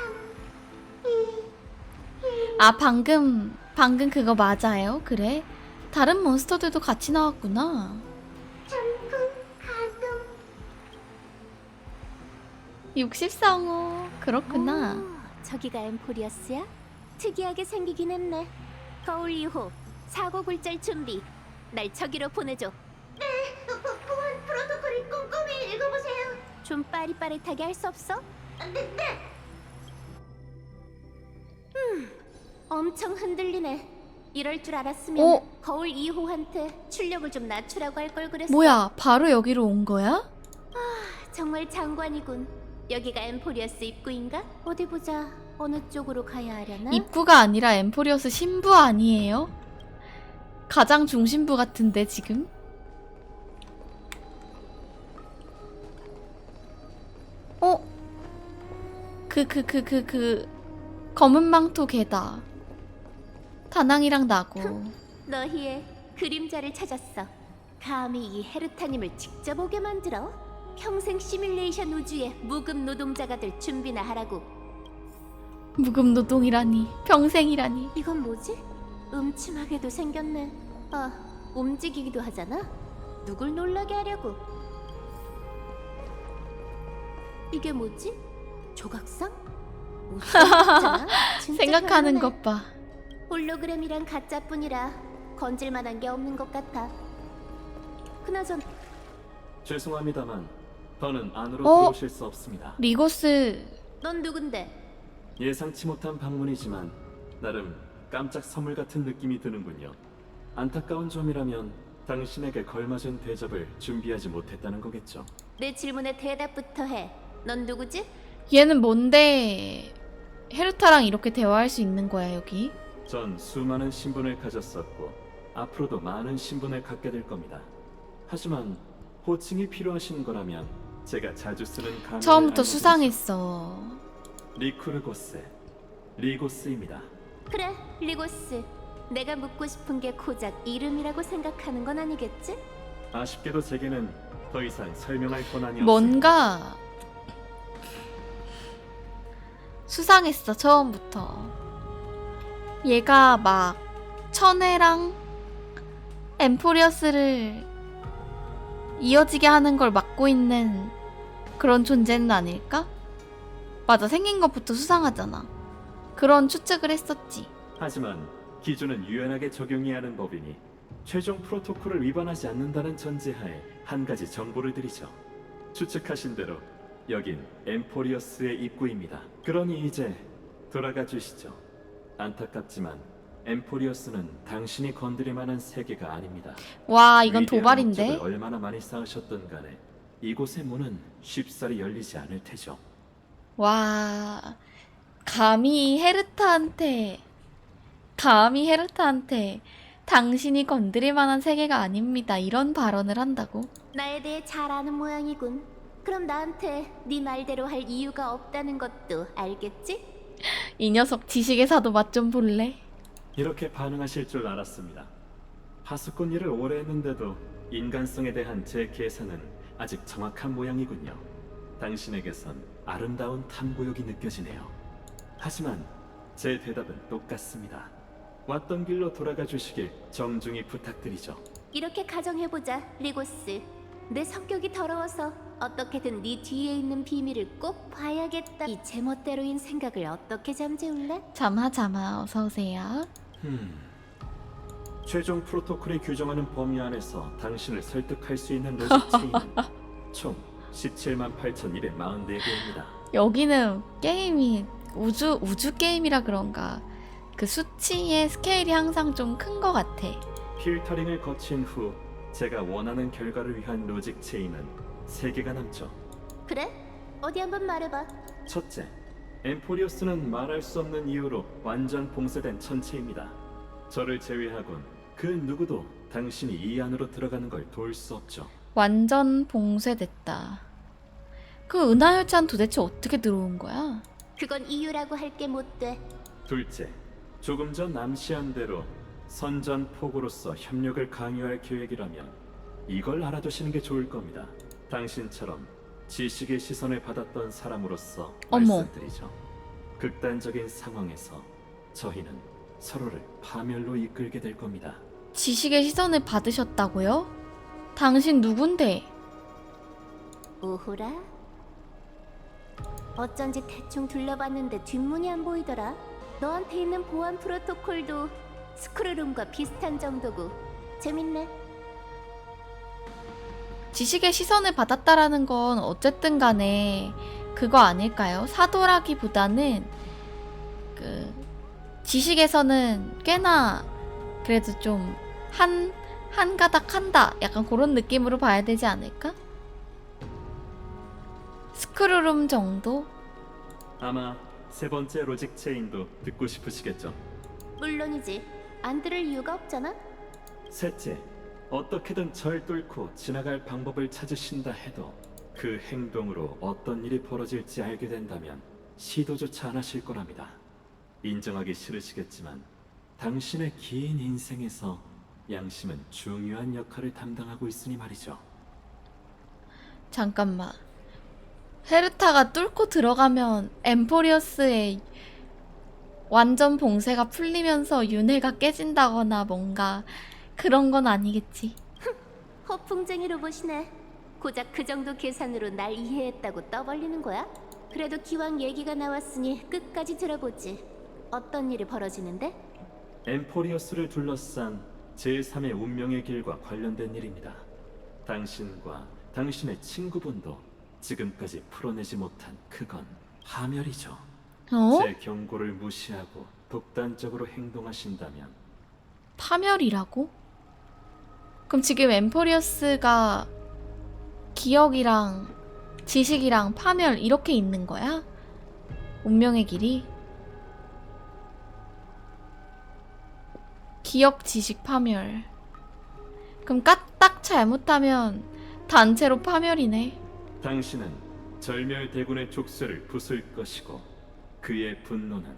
2, 1. 아, 방금 그거 맞아요? 그래? 다른 몬스터들도 같이 나왔구나. 점프 가동. 60성우. 그렇구나. 오, 저기가 엠포리어스야? 특이하게 생기긴 했네. 거울 2호 사고 굴절 준비. 날 저기로 보내줘. 네, 보안 프로토콜을 꼼꼼히 읽어보세요. 좀 빠릿빠릿하게 할 수 없어? 네. 엄청 흔들리네. 이럴 줄 알았으면 어? 거울 2호한테 출력을 좀 낮추라고 할 걸 그랬어. 뭐야, 바로 여기로 온 거야? 정말 장관이군. 여기가 엠포리어스 입구인가? 어디 보자. 어느 쪽으로 가야 하려나? 입구가 아니라 엠포리어스 신부 아니에요? 가장 중심부 같은데 지금? 어? 검은 망토 걔다. 다낭이랑 나고. 너희의 그림자를 찾았어. 감히 이 헤르타님을 직접 오게 만들어? 평생 시뮬레이션 우주의 무급 노동자가 될 준비나 하라고. 무급 노동이라니, 평생이라니. 이건 뭐지? 음침하게도 생겼네. 아, 움직이기도 하잖아? 누굴 놀라게 하려고. 이게 뭐지? 조각상? 못생겼잖아? 진짜 생각하는 별로네. 것 봐. 홀로그램이란 가짜뿐이라 건질만한 게 없는 것 같아. 그나저나 죄송합니다만 더는 안으로 어? 들어오실 수 없습니다. 리고스. 넌 누군데? 예상치 못한 방문이지만 나름 깜짝 선물 같은 느낌이 드는군요. 안타까운 점이라면 당신에게 걸맞은 대접을 준비하지 못했다는 거겠죠. 내 질문에 대답부터 해. 넌 누구지? 얘는 뭔데 헤르타랑 이렇게 대화할 수 있는 거야, 여기? 전 수많은 신분을 가졌었고 앞으로도 많은 신분을 갖게 될 겁니다. 하지만 호칭이 필요하신 거라면 제가 자주 쓰는 가명을 처음부터 알려드리죠. 수상했어. 리쿠르고스, 리고스입니다. 그래, 리고스. 내가 묻고 싶은 게 고작 이름이라고 생각하는 건 아니겠지? 아쉽게도 제게는 더 이상 설명할 권한이 없습니다. 뭔가 수상했어, 처음부터. 얘가 막 천혜랑 엠포리어스를 이어지게 하는 걸 막고 있는 그런 존재는 아닐까? 맞아, 생긴 것부터 수상하잖아. 그런 추측을 했었지. 하지만 기준은 유연하게 적용해야 하는 법이니 최종 프로토콜을 위반하지 않는다는 전제하에 한 가지 정보를 드리죠. 추측하신 대로 여긴 엠포리어스의 입구입니다. 그러니 이제 돌아가 주시죠. 안타깝지만 엠포리어스는 당신이 건드릴 만한 세계가 아닙니다. 와, 이건 위대한 도발인데? 목적을 얼마나 많이 쌓으셨던 간에 이곳의 문은 쉽사리 열리지 않을 테죠. 와, 감히 헤르타한테 당신이 건드릴 만한 세계가 아닙니다, 이런 발언을 한다고? 나에 대해 잘 아는 모양이군. 그럼 나한테 네 말대로 할 이유가 없다는 것도 알겠지? 이 녀석 지식의 사도 맛 좀 볼래? 이렇게 반응하실 줄 알았습니다. 파수꾼 일을 오래 했는데도 인간성에 대한 제 계산은 아직 정확한 모양이군요. 당신에게선 아름다운 탐구욕이 느껴지네요. 하지만 제 대답은 똑같습니다. 왔던 길로 돌아가 주시길 정중히 부탁드리죠. 이렇게 가정해보자, 리고스. 내 성격이 더러워서 어떻게든 네 뒤에 있는 비밀을 꼭 봐야겠다. 이 제멋대로인 생각을 어떻게 잠재울래? 잠아, 어서오세요. 최종 프로토콜이 규정하는 범위 안에서 당신을 설득할 수 있는 로직 체인은 총 17만 8,244개입니다. 여기는 게임이 우주 게임이라 그런가 그 수치의 스케일이 항상 좀 큰 것 같아. 필터링을 거친 후 제가 원하는 결과를 위한 로직 체인은 3개가 남죠. 그래? 어디 한번 말해봐. 첫째, 엠포리오스는 말할 수 없는 이유로 완전 봉쇄된 천체입니다. 저를 제외하곤 그 누구도 당신이 이 안으로 들어가는 걸 도울 수 없죠. 완전 봉쇄됐다. 그 은하열차는 도대체 어떻게 들어온 거야? 그건 이유라고 할 게 못 돼. 둘째, 조금 전 암시한 대로 선전포고로서 협력을 강요할 계획이라면 이걸 알아두시는 게 좋을 겁니다. 당신처럼 지식의 시선을 받았던 사람으로서 어머. 말씀드리죠. 극단적인 상황에서 저희는 서로를 파멸로 이끌게 될 겁니다. 지식의 시선을 받으셨다고요? 당신 누군데? 오호라? 어쩐지 대충 둘러봤는데 뒷문이 안 보이더라. 너한테 있는 보안 프로토콜도 스크루룸과 비슷한 정도고 재밌네. 지식의 시선을 받았다라는 건 어쨌든 간에 그거 아닐까요? 사도라기보다는 그 지식에서는 꽤나 그래도 좀 한 가닥 한다 약간 그런 느낌으로 봐야 되지 않을까? 스크루룸 정도? 아마 3번째 로직 체인도 듣고 싶으시겠죠? 물론이지. 안 들을 이유가 없잖아. 셋째, 어떻게든 절 뚫고 지나갈 방법을 찾으신다 해도 그 행동으로 어떤 일이 벌어질지 알게 된다면 시도조차 안 하실 거랍니다. 인정하기 싫으시겠지만 당신의 긴 인생에서 양심은 중요한 역할을 담당하고 있으니 말이죠. 잠깐만. 헤르타가 뚫고 들어가면 엠포리어스의 완전 봉쇄가 풀리면서 윤회가 깨진다거나 뭔가 그런 건 아니겠지. 허풍쟁이 로봇이네. 고작 그 정도 계산으로 날 이해했다고 떠벌리는 거야? 그래도 기왕 얘기가 나왔으니 끝까지 들어보지. 어떤 일이 벌어지는데? 엠포리어스를 둘러싼 제3의 운명의 길과 관련된 일입니다. 당신과 당신의 친구분도 지금까지 풀어내지 못한 그건 파멸이죠. 어? 제 경고를 무시하고 독단적으로 행동하신다면 파멸이라고? 그럼 지금 엠포리어스가 기억이랑 지식이랑 파멸 이렇게 있는 거야? 운명의 길이? 기억, 지식, 파멸. 그럼 딱 잘못하면 단체로 파멸이네. 당신은 절멸대군의 족쇄를 부술 것이고 그의 분노는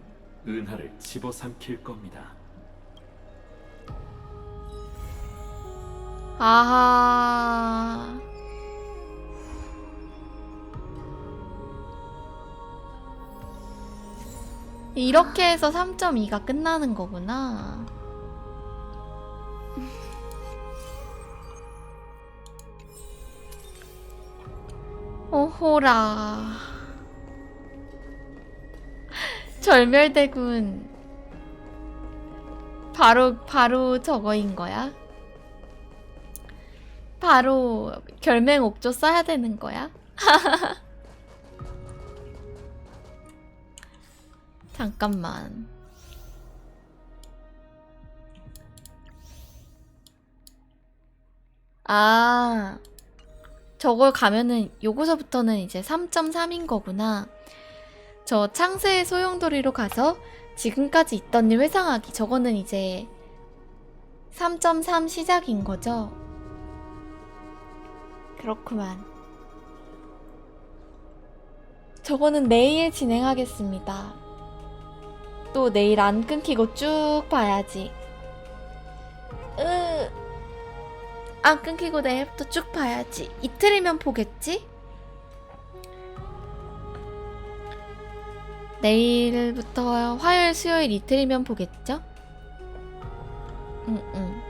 은하를 집어삼킬 겁니다. 아하. 이렇게 해서 3.2가 끝나는 거구나. 오호라. 절멸대군 바로 저거인 거야? 바로 결맹 옥조 써야 되는 거야? 잠깐만. 아, 저걸 가면은 요거서부터는 이제 3.3인 거구나. 저 창세의 소용돌이로 가서 지금까지 있던 일 회상하기. 저거는 이제 3.3 시작인 거죠. 그렇구만. 저거는 내일 진행하겠습니다. 또 내일 안 끊기고 쭉 봐야지. 안 끊기고 내일부터 쭉 봐야지. 이틀이면 보겠지? 내일부터 화요일, 수요일 이틀이면 보겠죠? 응.